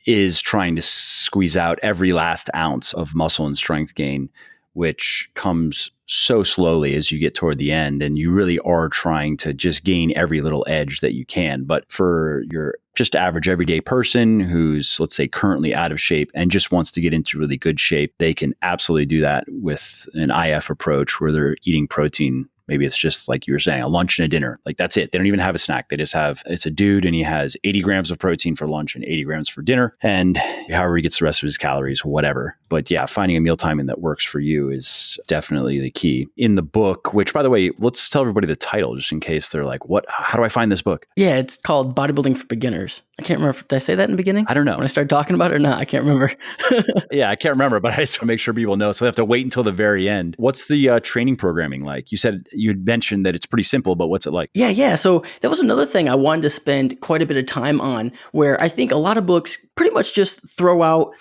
is trying to squeeze out every last ounce of muscle and strength gain, which comes so slowly as you get toward the end. And you really are trying to just gain every little edge that you can. But for your just average everyday person who's, let's say, currently out of shape and just wants to get into really good shape, they can absolutely do that with an IF approach where they're eating protein. Maybe it's just like you were saying, a lunch and a dinner. Like that's it. They don't even have a snack. They just have, it's a dude and he has 80 grams of protein for lunch and 80 grams for dinner. And however he gets the rest of his calories, whatever. But yeah, finding a meal timing that works for you is definitely the key. In the book, which by the way, let's tell everybody the title just in case they're like, what, how do I find this book? Yeah, it's called Bodybuilding for Beginners. I can't remember. Did I say that in the beginning? I don't know. When I started talking about it or not, I can't remember. Yeah, I can't remember, but I just want to make sure people know. So they have to wait until the very end. What's the training programming like? You said you had mentioned that it's pretty simple, but what's it like? Yeah. So that was another thing I wanted to spend quite a bit of time on, where I think a lot of books pretty much just throw out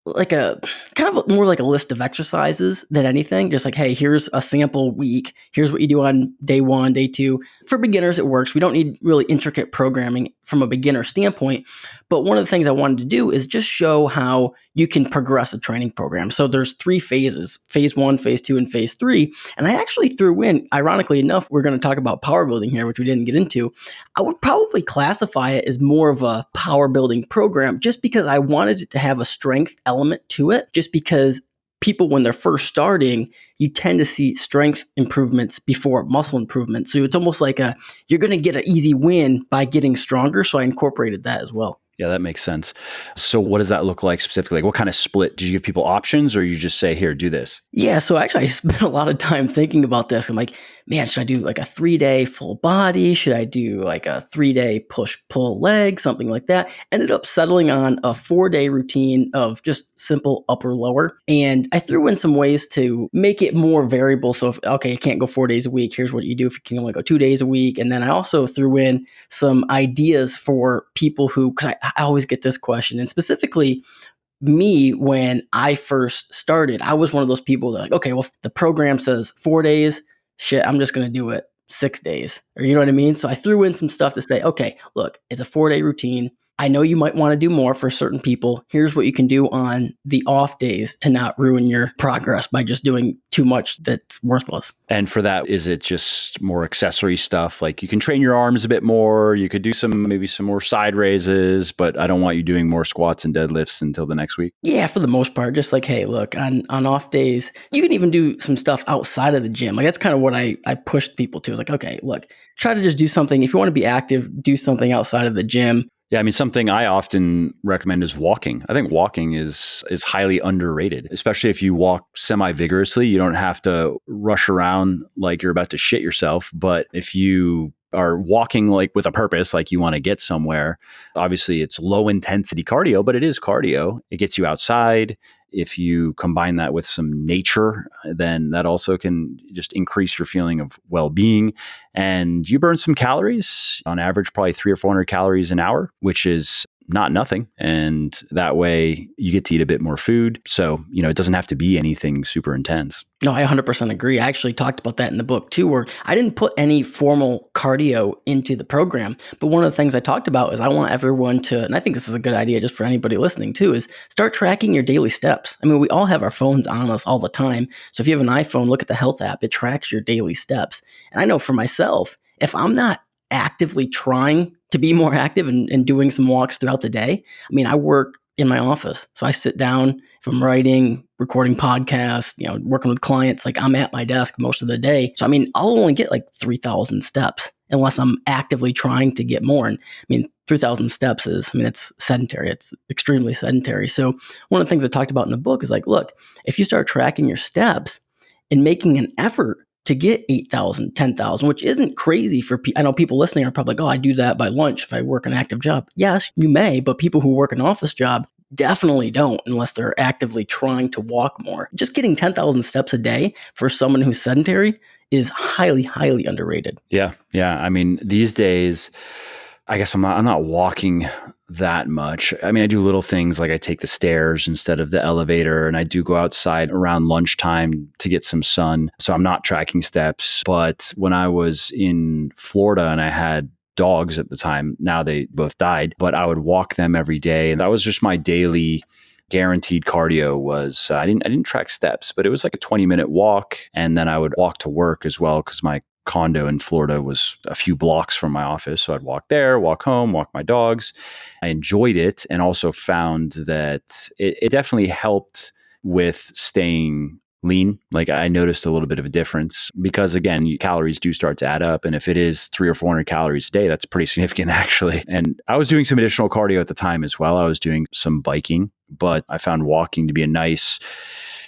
like a kind of more like a list of exercises than anything. Just like, hey, here's a sample week. Here's what you do on day 1, day 2. For beginners, it works. We don't need really intricate programming from a beginner standpoint. But one of the things I wanted to do is just show how you can progress a training program. So there's 3 phases, phase 1, phase 2, and phase 3. And I actually threw in, ironically enough, we're going to talk about power building here, which we didn't get into. I would probably classify it as more of a power building program just because I wanted it to have a strength element to it, just because people, when they're first starting, you tend to see strength improvements before muscle improvement. So it's almost like you're going to get an easy win by getting stronger. So I incorporated that as well. Yeah, that makes sense. So what does that look like specifically? Like what kind of split? Did you give people options or you just say, here, do this? Yeah, so actually I spent a lot of time thinking about this. I'm like, man, should I do like a 3-day full body? Should I do like a 3-day push-pull leg, something like that? Ended up settling on a 4-day routine of just simple upper-lower. And I threw in some ways to make it more variable. So if, okay, you can't go 4 days a week, here's what you do if you can only go 2 days a week. And then I also threw in some ideas for people who, because I always get this question, and specifically me, when I first started, I was one of those people that like, okay, well, the program says 4 days, shit, I'm just going to do it 6 days, or you know what I mean? So I threw in some stuff to say, okay, look, it's a 4-day routine. I know you might want to do more for certain people. Here's what you can do on the off days to not ruin your progress by just doing too much that's worthless. And for that, is it just more accessory stuff? Like you can train your arms a bit more. You could do maybe some more side raises, but I don't want you doing more squats and deadlifts until the next week. Yeah, for the most part, just like, hey, look, on off days, you can even do some stuff outside of the gym. Like that's kind of what I pushed people to. Like, okay, look, try to just do something. If you want to be active, do something outside of the gym. Yeah, I mean, something I often recommend is walking. I think walking is highly underrated, especially if you walk semi-vigorously. You don't have to rush around like you're about to shit yourself. But if you are walking like with a purpose, like you want to get somewhere, obviously it's low intensity cardio, but it is cardio. It gets you outside. If you combine that with some nature, then that also can just increase your feeling of well-being. And you burn some calories, on average, probably 300 or 400 calories an hour, which is not nothing. And that way you get to eat a bit more food. So, it doesn't have to be anything super intense. No, I 100% agree. I actually talked about that in the book too, where I didn't put any formal cardio into the program. But one of the things I talked about is I want everyone to, and I think this is a good idea just for anybody listening too, is start tracking your daily steps. I mean, we all have our phones on us all the time. So if you have an iPhone, look at the health app. It tracks your daily steps. And I know for myself, if I'm not actively trying to be more active and doing some walks throughout the day, I mean, I work in my office. So I sit down, if I'm writing, recording podcasts, working with clients, like I'm at my desk most of the day. So, I mean, I'll only get like 3,000 steps unless I'm actively trying to get more. And I mean, 3,000 steps it's sedentary. It's extremely sedentary. So one of the things I talked about in the book is like, look, if you start tracking your steps and making an effort to get 8,000, 10,000, which isn't crazy for people. I know people listening are probably like, oh, I do that by lunch if I work an active job. Yes, you may, but people who work an office job definitely don't unless they're actively trying to walk more. Just getting 10,000 steps a day for someone who's sedentary is highly, highly underrated. Yeah. I mean, these days, I guess I'm not walking that much. I mean, I do little things like I take the stairs instead of the elevator, and I do go outside around lunchtime to get some sun. So I'm not tracking steps. But when I was in Florida and I had dogs at the time, now they both died, but I would walk them every day. And that was just my daily guaranteed cardio was, I didn't track steps, but it was like a 20-minute walk. And then I would walk to work as well because my condo in Florida was a few blocks from my office. So I'd walk there, walk home, walk my dogs. I enjoyed it, and also found that it definitely helped with staying lean. Like I noticed a little bit of a difference because again, calories do start to add up. And if it is 300 or 400 calories a day, that's pretty significant actually. And I was doing some additional cardio at the time as well. I was doing some biking, but I found walking to be a nice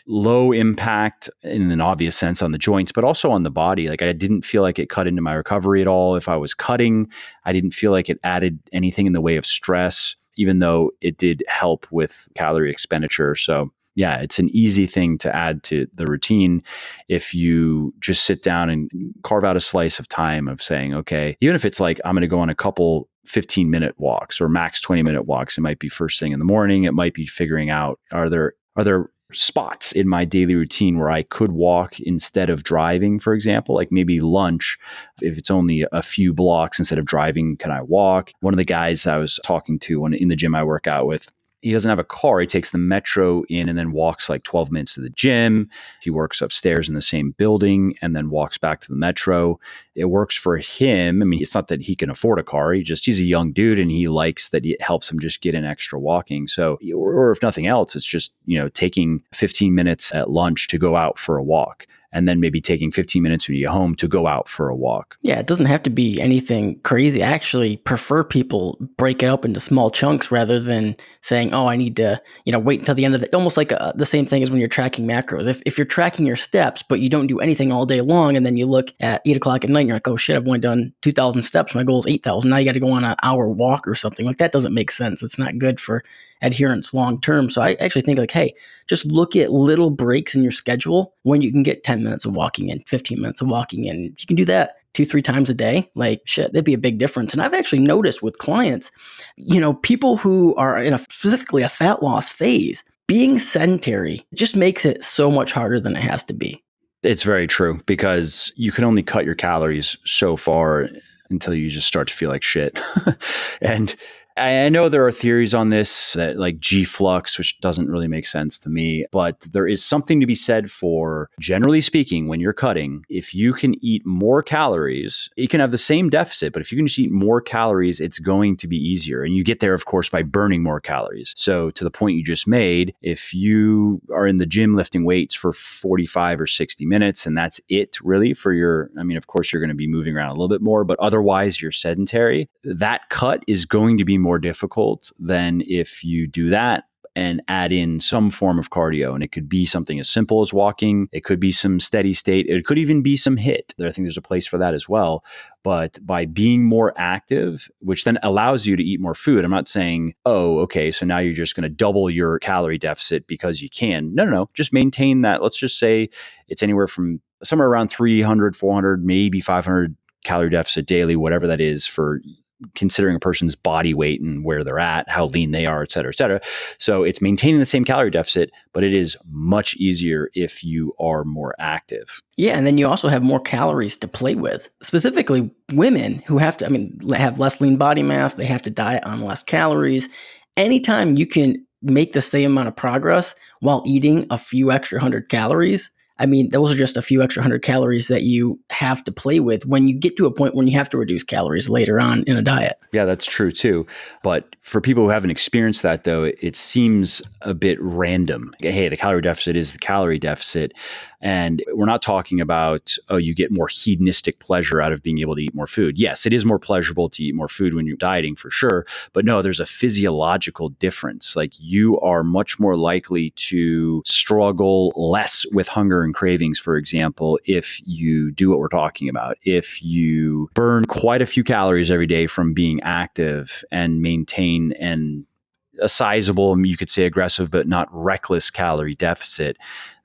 low impact in an obvious sense on the joints, but also on the body. Like I didn't feel like it cut into my recovery at all. If I was cutting, I didn't feel like it added anything in the way of stress, even though it did help with calorie expenditure. So yeah, it's an easy thing to add to the routine if you just sit down and carve out a slice of time of saying, okay, even if it's like, I'm going to go on a couple 15-minute walks or max 20-minute walks. It might be first thing in the morning. It might be figuring out, are there spots in my daily routine where I could walk instead of driving, for example, like maybe lunch, if it's only a few blocks instead of driving, can I walk? One of the guys I was talking to in the gym I work out with, he doesn't have a car. He takes the metro in and then walks like 12 minutes to the gym. He works upstairs in the same building and then walks back to the metro. It works for him. I mean, it's not that he can afford a car. He's a young dude and he likes that it helps him just get in extra walking. So, or if nothing else, it's just, taking 15 minutes at lunch to go out for a walk. And then maybe taking 15 minutes when you get home to go out for a walk. Yeah, it doesn't have to be anything crazy. I actually prefer people break it up into small chunks rather than saying, oh, I need to, wait until the end of it. Almost like the same thing as when you're tracking macros. If you're tracking your steps, but you don't do anything all day long, and then you look at 8 o'clock at night and you're like, oh shit, I've only done 2,000 steps. My goal is 8,000. Now you got to go on an hour walk or something. Like that doesn't make sense. It's not good for adherence long term. So I actually think like, hey, just look at little breaks in your schedule when you can get 10 minutes of walking in, 15 minutes of walking in. If you can do that 2-3 times a day, like shit, that'd be a big difference. And I've actually noticed with clients, people who are in specifically a fat loss phase, being sedentary just makes it so much harder than it has to be. It's very true because you can only cut your calories so far until you just start to feel like shit. And I know there are theories on this that like G-flux, which doesn't really make sense to me, but there is something to be said for, generally speaking, when you're cutting, if you can eat more calories, you can have the same deficit, but if you can just eat more calories, it's going to be easier. And you get there, of course, by burning more calories. So to the point you just made, if you are in the gym lifting weights for 45 or 60 minutes, and that's it really for of course, you're going to be moving around a little bit more, but otherwise you're sedentary, that cut is going to be more difficult than if you do that and add in some form of cardio. And it could be something as simple as walking. It could be some steady state. It could even be some HIIT. I think there's a place for that as well. But by being more active, which then allows you to eat more food, I'm not saying, oh, okay, so now you're just going to double your calorie deficit because you can. No. Just maintain that. Let's just say it's anywhere from somewhere around 300, 400, maybe 500 calorie deficit daily, whatever that is for considering a person's body weight and where they're at, how lean they are, et cetera, et cetera. So it's maintaining the same calorie deficit, but it is much easier if you are more active. Yeah, and then you also have more calories to play with. Specifically, women who have less lean body mass, they have to diet on less calories. Anytime you can make the same amount of progress while eating a few extra 100 calories, those are just a few extra 100 calories that you have to play with when you get to a point when you have to reduce calories later on in a diet. Yeah, that's true too. But for people who haven't experienced that, though, it seems a bit random. Hey, the calorie deficit is the calorie deficit. And we're not talking about, oh, you get more hedonistic pleasure out of being able to eat more food. Yes, it is more pleasurable to eat more food when you're dieting for sure. But no, there's a physiological difference. Like you are much more likely to struggle less with hunger and cravings, for example, if you do what we're talking about. If you burn quite a few calories every day from being active and maintain a sizable, you could say aggressive, but not reckless calorie deficit,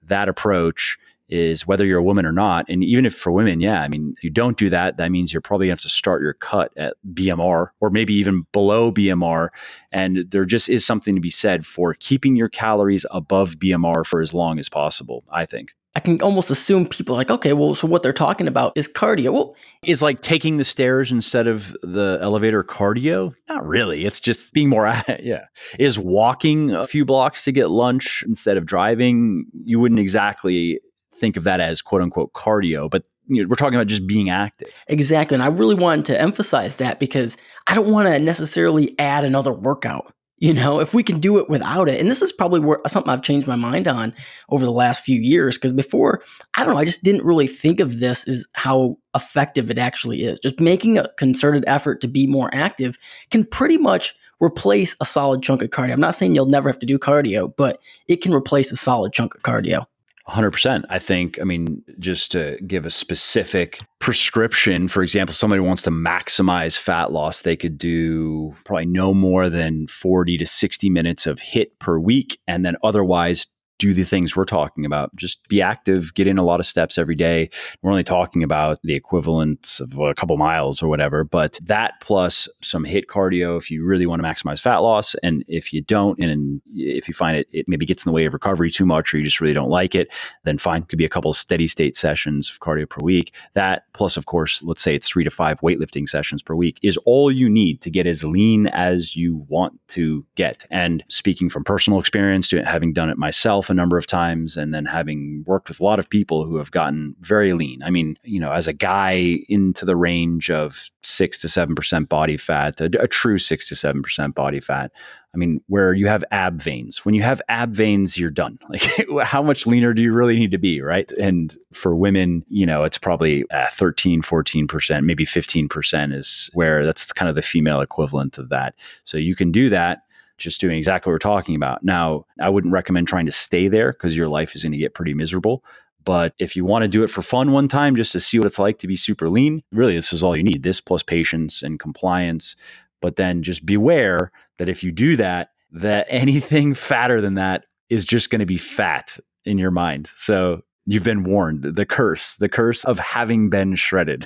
that approach is whether you're a woman or not. And even if for women, if you don't do that, that means you're probably going to have to start your cut at BMR or maybe even below BMR. And there just is something to be said for keeping your calories above BMR for as long as possible, I think. I can almost assume people are like, okay, well, so what they're talking about is cardio. Well, is like taking the stairs instead of the elevator cardio? Not really. It's just being more, yeah. Is walking a few blocks to get lunch instead of driving? You wouldn't exactly think of that as quote unquote cardio, but we're talking about just being active. Exactly. And I really wanted to emphasize that because I don't want to necessarily add another workout. If we can do it without it. And this is probably something I've changed my mind on over the last few years. Because before, I don't know, I just didn't really think of this as how effective it actually is. Just making a concerted effort to be more active can pretty much replace a solid chunk of cardio. I'm not saying you'll never have to do cardio, but it can replace a solid chunk of cardio. 100%. I mean, just to give a specific prescription, for example, somebody wants to maximize fat loss, they could do probably no more than 40 to 60 minutes of HIIT per week, and then otherwise do the things we're talking about. Just be active, get in a lot of steps every day. We're only talking about the equivalent of a couple miles or whatever, but that plus some HIIT cardio if you really want to maximize fat loss. And if you don't, and if you find it maybe gets in the way of recovery too much, or you just really don't like it, then fine, could be a couple of steady state sessions of cardio per week. That plus, of course, let's say it's 3 to 5 weightlifting sessions per week is all you need to get as lean as you want to get. And speaking from personal experience, having done it myself a number of times, and then having worked with a lot of people who have gotten very lean. I mean, as a guy into the range of 6 to 7% body fat, a true 6 to 7% body fat. I mean, where you have ab veins. When you have ab veins, you're done. Like, how much leaner do you really need to be, right? And for women, it's probably 13, 14%, maybe 15% is where that's kind of the female equivalent of that. So you can do that just doing exactly what we're talking about. Now, I wouldn't recommend trying to stay there because your life is going to get pretty miserable. But if you want to do it for fun one time, just to see what it's like to be super lean, really, this is all you need. This plus patience and compliance. But then just beware that if you do that anything fatter than that is just going to be fat in your mind. So you've been warned. The curse of having been shredded.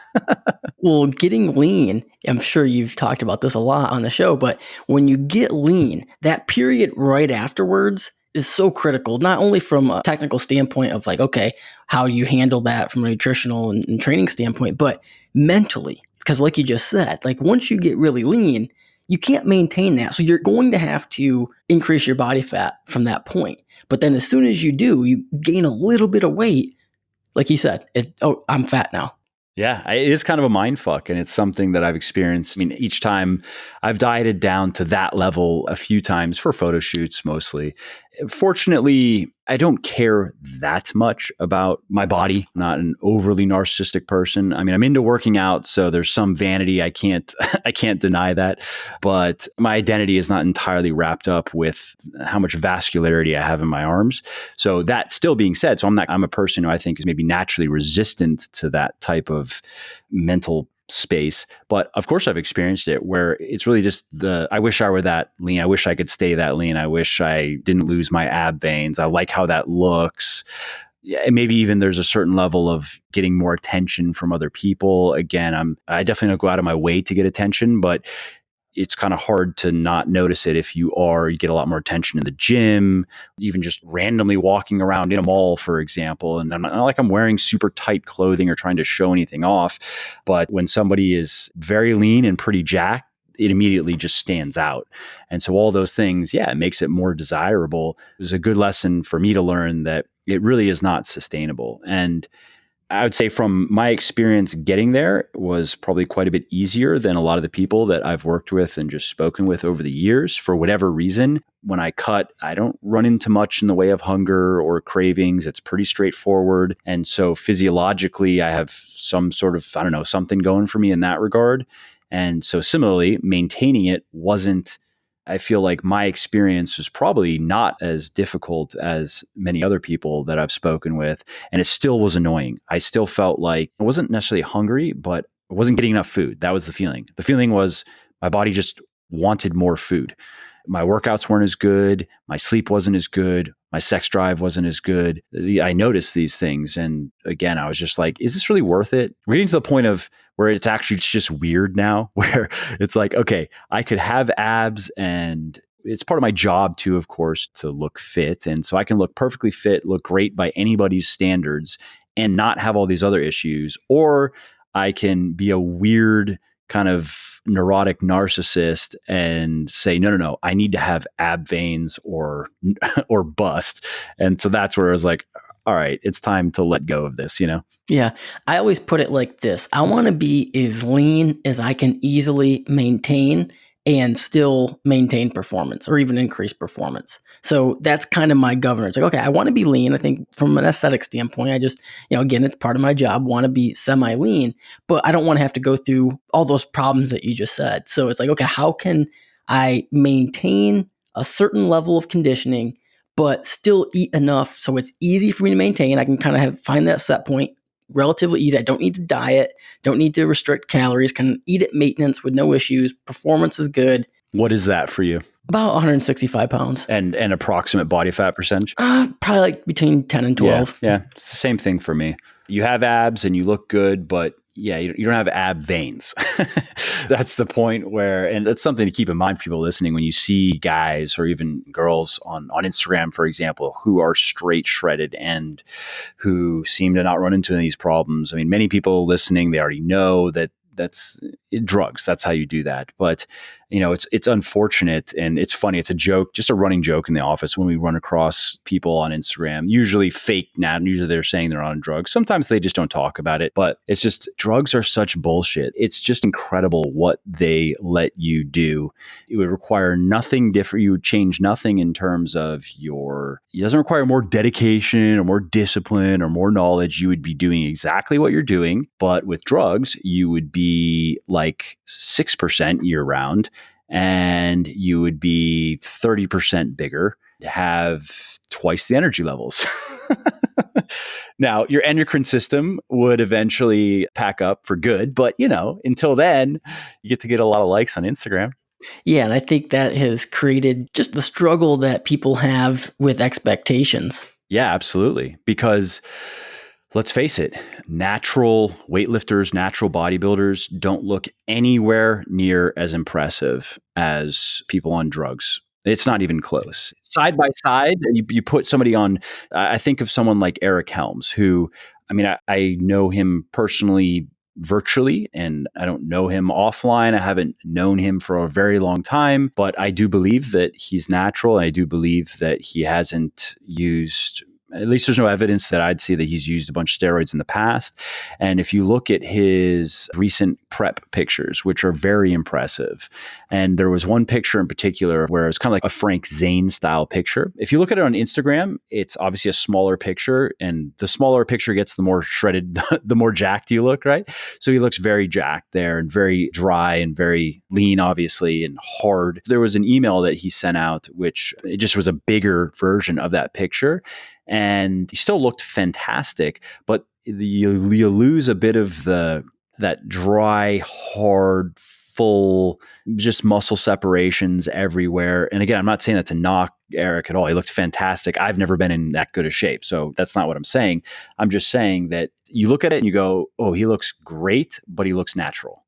Well, getting lean, I'm sure you've talked about this a lot on the show, but when you get lean, that period right afterwards is so critical, not only from a technical standpoint of like, okay, how do you handle that from a nutritional and training standpoint, but mentally, because like you just said, like once you get really lean, you can't maintain that. So you're going to have to increase your body fat from that point. But then as soon as you do, you gain a little bit of weight. Like you said, I'm fat now. Yeah, it is kind of a mind fuck, and it's something that I've experienced. I mean, each time I've dieted down to that level a few times for photo shoots mostly. Fortunately, I don't care that much about my body. I'm not an overly narcissistic person. I mean, I'm into working out, so there's some vanity. I can't deny that. But my identity is not entirely wrapped up with how much vascularity I have in my arms. So that still being said, I'm a person who I think is maybe naturally resistant to that type of mental space. But of course I've experienced it where it's really just I wish I were that lean. I wish I could stay that lean. I wish I didn't lose my ab veins. I like how that looks. Yeah, and maybe even there's a certain level of getting more attention from other people. Again, I definitely don't go out of my way to get attention, but it's kind of hard to not notice it if you get a lot more attention in the gym, even just randomly walking around in a mall, for example. And I'm not like I'm wearing super tight clothing or trying to show anything off. But when somebody is very lean and pretty jacked, it immediately just stands out. And so all those things, it makes it more desirable. It was a good lesson for me to learn that it really is not sustainable. And I would say from my experience getting there was probably quite a bit easier than a lot of the people that I've worked with and just spoken with over the years. For whatever reason, when I cut, I don't run into much in the way of hunger or cravings. It's pretty straightforward. And so physiologically, I have some sort of, something going for me in that regard. And so similarly, maintaining it I feel like my experience was probably not as difficult as many other people that I've spoken with. And it still was annoying. I still felt like I wasn't necessarily hungry, but I wasn't getting enough food. That was the feeling. The feeling was my body just wanted more food. My workouts weren't as good. My sleep wasn't as good. My sex drive wasn't as good. I noticed these things. And again, I was just like, is this really worth it? We're getting to the point of where it's actually just weird now, where it's like, okay, I could have abs and it's part of my job too, of course, to look fit. And so I can look perfectly fit, look great by anybody's standards and not have all these other issues. Or I can be a weird kind of neurotic narcissist and say, no, I need to have ab veins or bust. And so that's where I was like, all right, it's time to let go of this, Yeah. I always put it like this. I want to be as lean as I can easily maintain and still maintain performance or even increase performance. So that's kind of my governor. It's like, okay, I want to be lean. I think from an aesthetic standpoint, I just, again, it's part of my job, want to be semi lean, but I don't want to have to go through all those problems that you just said. So it's like, okay, how can I maintain a certain level of conditioning, but still eat enough so it's easy for me to maintain? I can kind of find that set point relatively easy. I don't need to diet, don't need to restrict calories, can eat at maintenance with no issues. Performance is good. What is that for you? About 165 pounds. And approximate body fat percentage? Probably like between 10 and 12. Yeah, it's the same thing for me. You have abs and you look good, but yeah, you don't have ab veins. That's the point where, and that's something to keep in mind for people listening, when you see guys or even girls on Instagram, for example, who are straight shredded and who seem to not run into any of these problems. I mean, many people listening, they already know that that's drugs. That's how you do that. But it's unfortunate, and it's funny. It's a joke, just a running joke in the office when we run across people on Instagram, usually fake. Now, usually they're saying they're on drugs. Sometimes they just don't talk about it, but it's just, drugs are such bullshit. It's just incredible what they let you do. It would require nothing different. You would change nothing in terms of it doesn't require more dedication or more discipline or more knowledge. You would be doing exactly what you're doing, but with drugs, you would be like 6% year round, and you would be 30% bigger, have twice the energy levels. Now, your endocrine system would eventually pack up for good, but until then, you get a lot of likes on Instagram. Yeah, and I think that has created just the struggle that people have with expectations. Yeah, absolutely. Because let's face it, natural weightlifters, natural bodybuilders don't look anywhere near as impressive as people on drugs. It's not even close. Side by side, you put somebody on, I think of someone like Eric Helms, who, I know him personally virtually, and I don't know him offline. I haven't known him for a very long time, but I do believe that he's natural. I do believe that he hasn't used, at least there's no evidence that I'd see that he's used a bunch of steroids in the past. And if you look at his recent prep pictures, which are very impressive, and there was one picture in particular where it's kind of like a Frank Zane style picture. If you look at it on Instagram, it's obviously a smaller picture, and the smaller picture gets the more shredded, the more jacked you look, right? So he looks very jacked there and very dry and very lean, obviously, and hard. There was an email that he sent out, which it just was a bigger version of that picture. And he still looked fantastic, but you lose a bit of that dry, hard, full, just muscle separations everywhere. And again, I'm not saying that to knock Eric at all. He looked fantastic. I've never been in that good a shape, so that's not what I'm saying. I'm just saying that you look at it and you go, oh, he looks great, but he looks natural.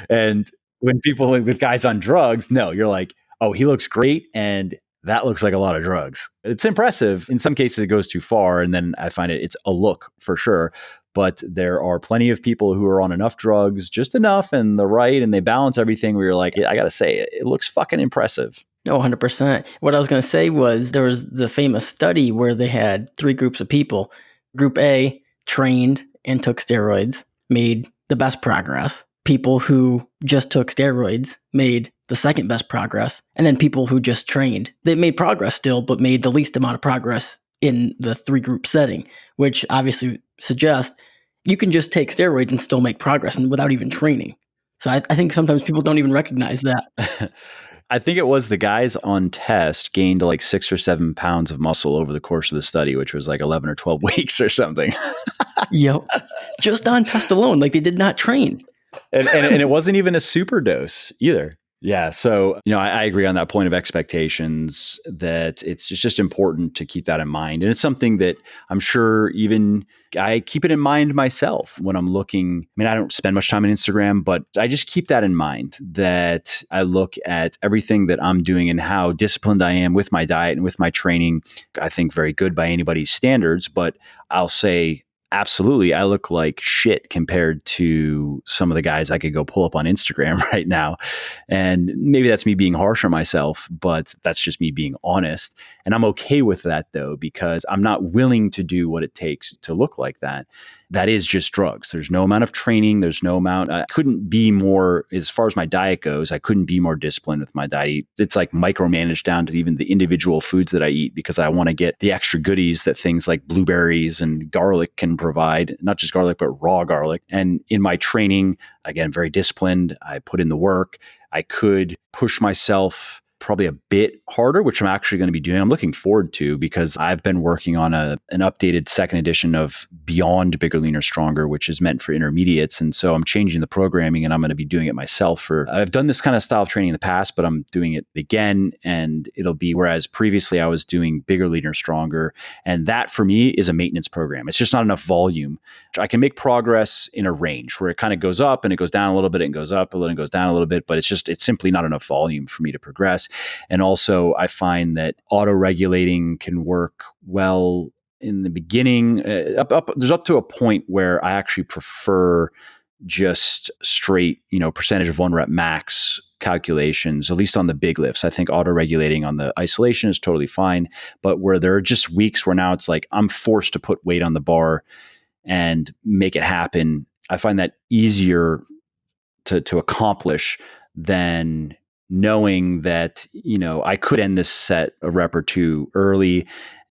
And when people with guys on drugs, no, you're like, oh, he looks great, and that looks like a lot of drugs. It's impressive. In some cases, it goes too far, and then I find it's a look for sure. But there are plenty of people who are on enough drugs, just enough and the right, and they balance everything where you're like, I got to say, it looks fucking impressive. No, 100%. What I was going to say was there was the famous study where they had 3 groups of people. Group A trained and took steroids, made the best progress. People who just took steroids made the second best progress. And then people who just trained, they made progress still, but made the least amount of progress in the 3-group setting, which obviously suggests you can just take steroids and still make progress and without even training. So I think sometimes people don't even recognize that. I think it was the guys on test gained like 6 or 7 pounds of muscle over the course of the study, which was like 11 or 12 weeks or something. Yep. Just on test alone. Like they did not train. And it wasn't even a super dose either. Yeah. So, I agree on that point of expectations, that it's just important to keep that in mind. And it's something that I'm sure even I keep it in mind myself when I'm looking. I don't spend much time on Instagram, but I just keep that in mind, that I look at everything that I'm doing and how disciplined I am with my diet and with my training. I think very good by anybody's standards, but I'll say absolutely, I look like shit compared to some of the guys I could go pull up on Instagram right now. And maybe that's me being harsh on myself, but that's just me being honest. And I'm okay with that though, because I'm not willing to do what it takes to look like that. That is just drugs. There's no amount of training. There's no amount. I couldn't be more, as far as my diet goes, I couldn't be more disciplined with my diet. It's like micromanaged down to even the individual foods that I eat because I want to get the extra goodies that things like blueberries and garlic can provide, not just garlic, but raw garlic. And in my training, again, very disciplined. I put in the work. I could push myself probably a bit harder, which I'm actually going to be doing. I'm looking forward to because I've been working on an updated second edition of Beyond Bigger, Leaner, Stronger, which is meant for intermediates. And so I'm changing the programming and I'm going to be doing it myself. I've done this kind of style of training in the past, but I'm doing it again. And it'll be, whereas previously I was doing Bigger, Leaner, Stronger. And that for me is a maintenance program. It's just not enough volume. I can make progress in a range where it kind of goes up and it goes down a little bit and goes up a little and goes down a little bit, but it's simply not enough volume for me to progress. And also I find that auto-regulating can work well in the beginning. There's up to a point where I actually prefer just straight, percentage of 1 rep max calculations, at least on the big lifts. I think auto-regulating on the isolation is totally fine. But where there are just weeks where now it's like I'm forced to put weight on the bar and make it happen, I find that easier to accomplish than knowing that, I could end this set a rep or two early.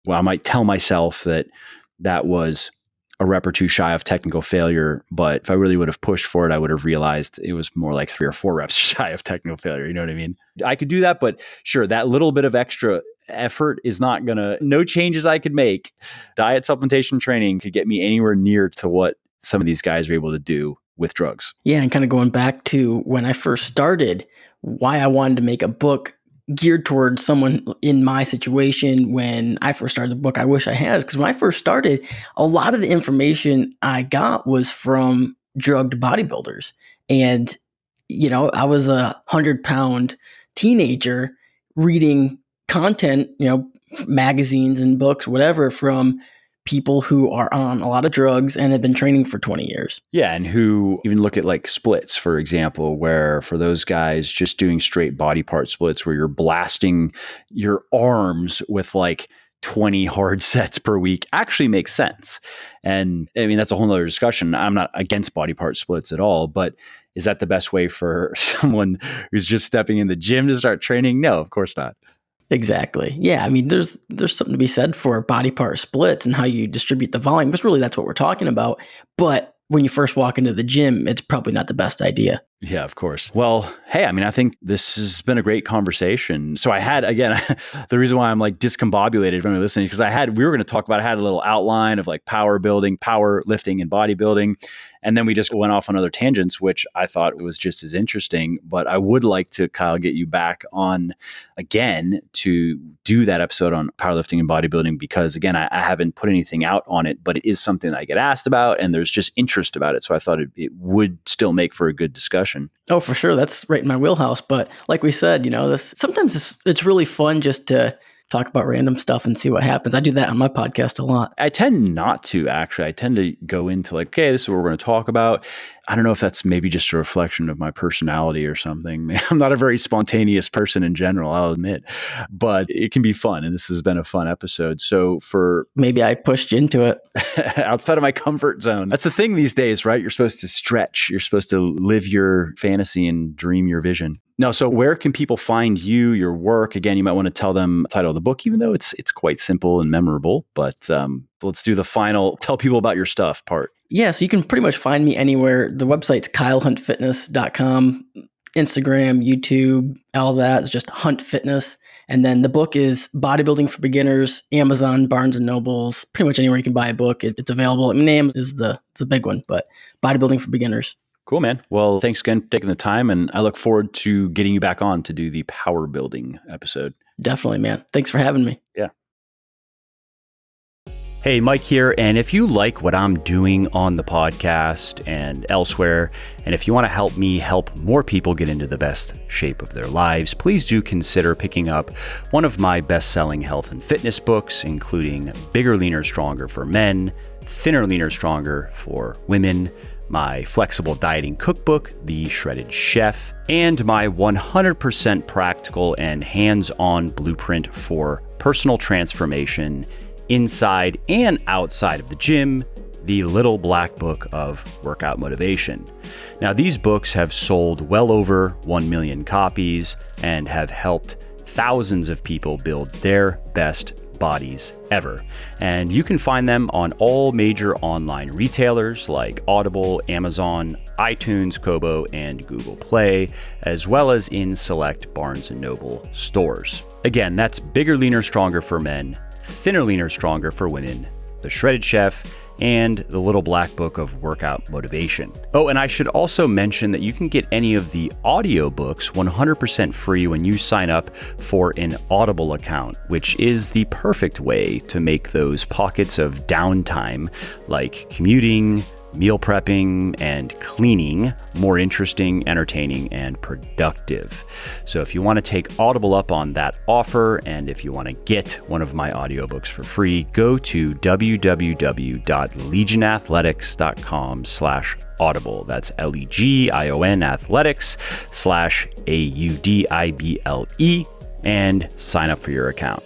Well, I might tell myself that was a rep or two shy of technical failure, but if I really would have pushed for it, I would have realized it was more like 3 or 4 reps shy of technical failure. You know what I mean? I could do that, but sure, that little bit of extra effort is no changes I could make. Diet supplementation training could get me anywhere near to what some of these guys are able to do with drugs. Yeah, and kind of going back to when I first started, why I wanted to make a book geared towards someone in my situation when I first started the book. I wish I had, because when I first started, a lot of the information I got was from drugged bodybuilders. And, I was a 100-pound teenager reading content, magazines and books, whatever, from people who are on a lot of drugs and have been training for 20 years. Yeah. And who even look at like splits, for example, where for those guys just doing straight body part splits where you're blasting your arms with like 20 hard sets per week actually makes sense. And I mean, that's a whole nother discussion. I'm not against body part splits at all, but is that the best way for someone who's just stepping in the gym to start training? No, of course not. Exactly. Yeah. I mean, there's something to be said for body part splits and how you distribute the volume, because really that's what we're talking about. But when you first walk into the gym, it's probably not the best idea. Yeah, of course. Well, hey, I mean, I think this has been a great conversation. So I had, again, the reason why I'm like discombobulated when you're listening, because we were going to talk about, I had a little outline of like power building, power lifting and bodybuilding. And then we just went off on other tangents, which I thought was just as interesting. But I would like to, Kyle, get you back on again to do that episode on powerlifting and bodybuilding, because again, I haven't put anything out on it, but it is something that I get asked about and there's just interest about it. So I thought it would still make for a good discussion. Oh, for sure. That's right in my wheelhouse. But like we said, sometimes it's really fun just to talk about random stuff and see what happens. I do that on my podcast a lot. I tend not to, actually. I tend to go into like, okay, this is what we're going to talk about. I don't know if that's maybe just a reflection of my personality or something. I'm not a very spontaneous person in general, I'll admit, but it can be fun. And this has been a fun episode. So maybe I pushed you into it. Outside of my comfort zone. That's the thing these days, right? You're supposed to stretch. You're supposed to live your fantasy and dream your vision. No, so where can people find you, your work? Again, you might want to tell them the title of the book, even though it's quite simple and memorable. But let's do the final, tell people about your stuff part. Yeah, so you can pretty much find me anywhere. The website's kylehuntfitness.com, Instagram, YouTube, all that. It's just Hunt Fitness. And then the book is Bodybuilding for Beginners, Amazon, Barnes & Nobles, pretty much anywhere you can buy a book. It's available. I mean, Amazon is the big one, but Bodybuilding for Beginners. Cool, man. Well, thanks again for taking the time, and I look forward to getting you back on to do the power building episode. Definitely, man. Thanks for having me. Yeah. Hey, Mike here. And if you like what I'm doing on the podcast and elsewhere, and if you want to help me help more people get into the best shape of their lives, please do consider picking up one of my best-selling health and fitness books, including Bigger, Leaner, Stronger for Men, Thinner, Leaner, Stronger for women, my flexible dieting cookbook, The Shredded Chef, and my 100% practical and hands-on blueprint for personal transformation inside and outside of the gym, The Little Black Book of Workout Motivation. Now, these books have sold well over 1 million copies and have helped thousands of people build their best bodies ever. And you can find them on all major online retailers like Audible, Amazon, iTunes, Kobo, and Google Play, as well as in select Barnes & Noble stores. Again, that's Bigger, Leaner, Stronger for men, Thinner, Leaner, Stronger for women, The Shredded Chef, and The Little Black Book of Workout Motivation. Oh, and I should also mention that you can get any of the audiobooks 100% free when you sign up for an Audible account, which is the perfect way to make those pockets of downtime, like commuting, meal prepping, and cleaning, more interesting, entertaining, and productive. So if you want to take Audible up on that offer, and if you want to get one of my audiobooks for free, go to www.legionathletics.com/audible. That's LEGION athletics/AUDIBLE, and sign up for your account.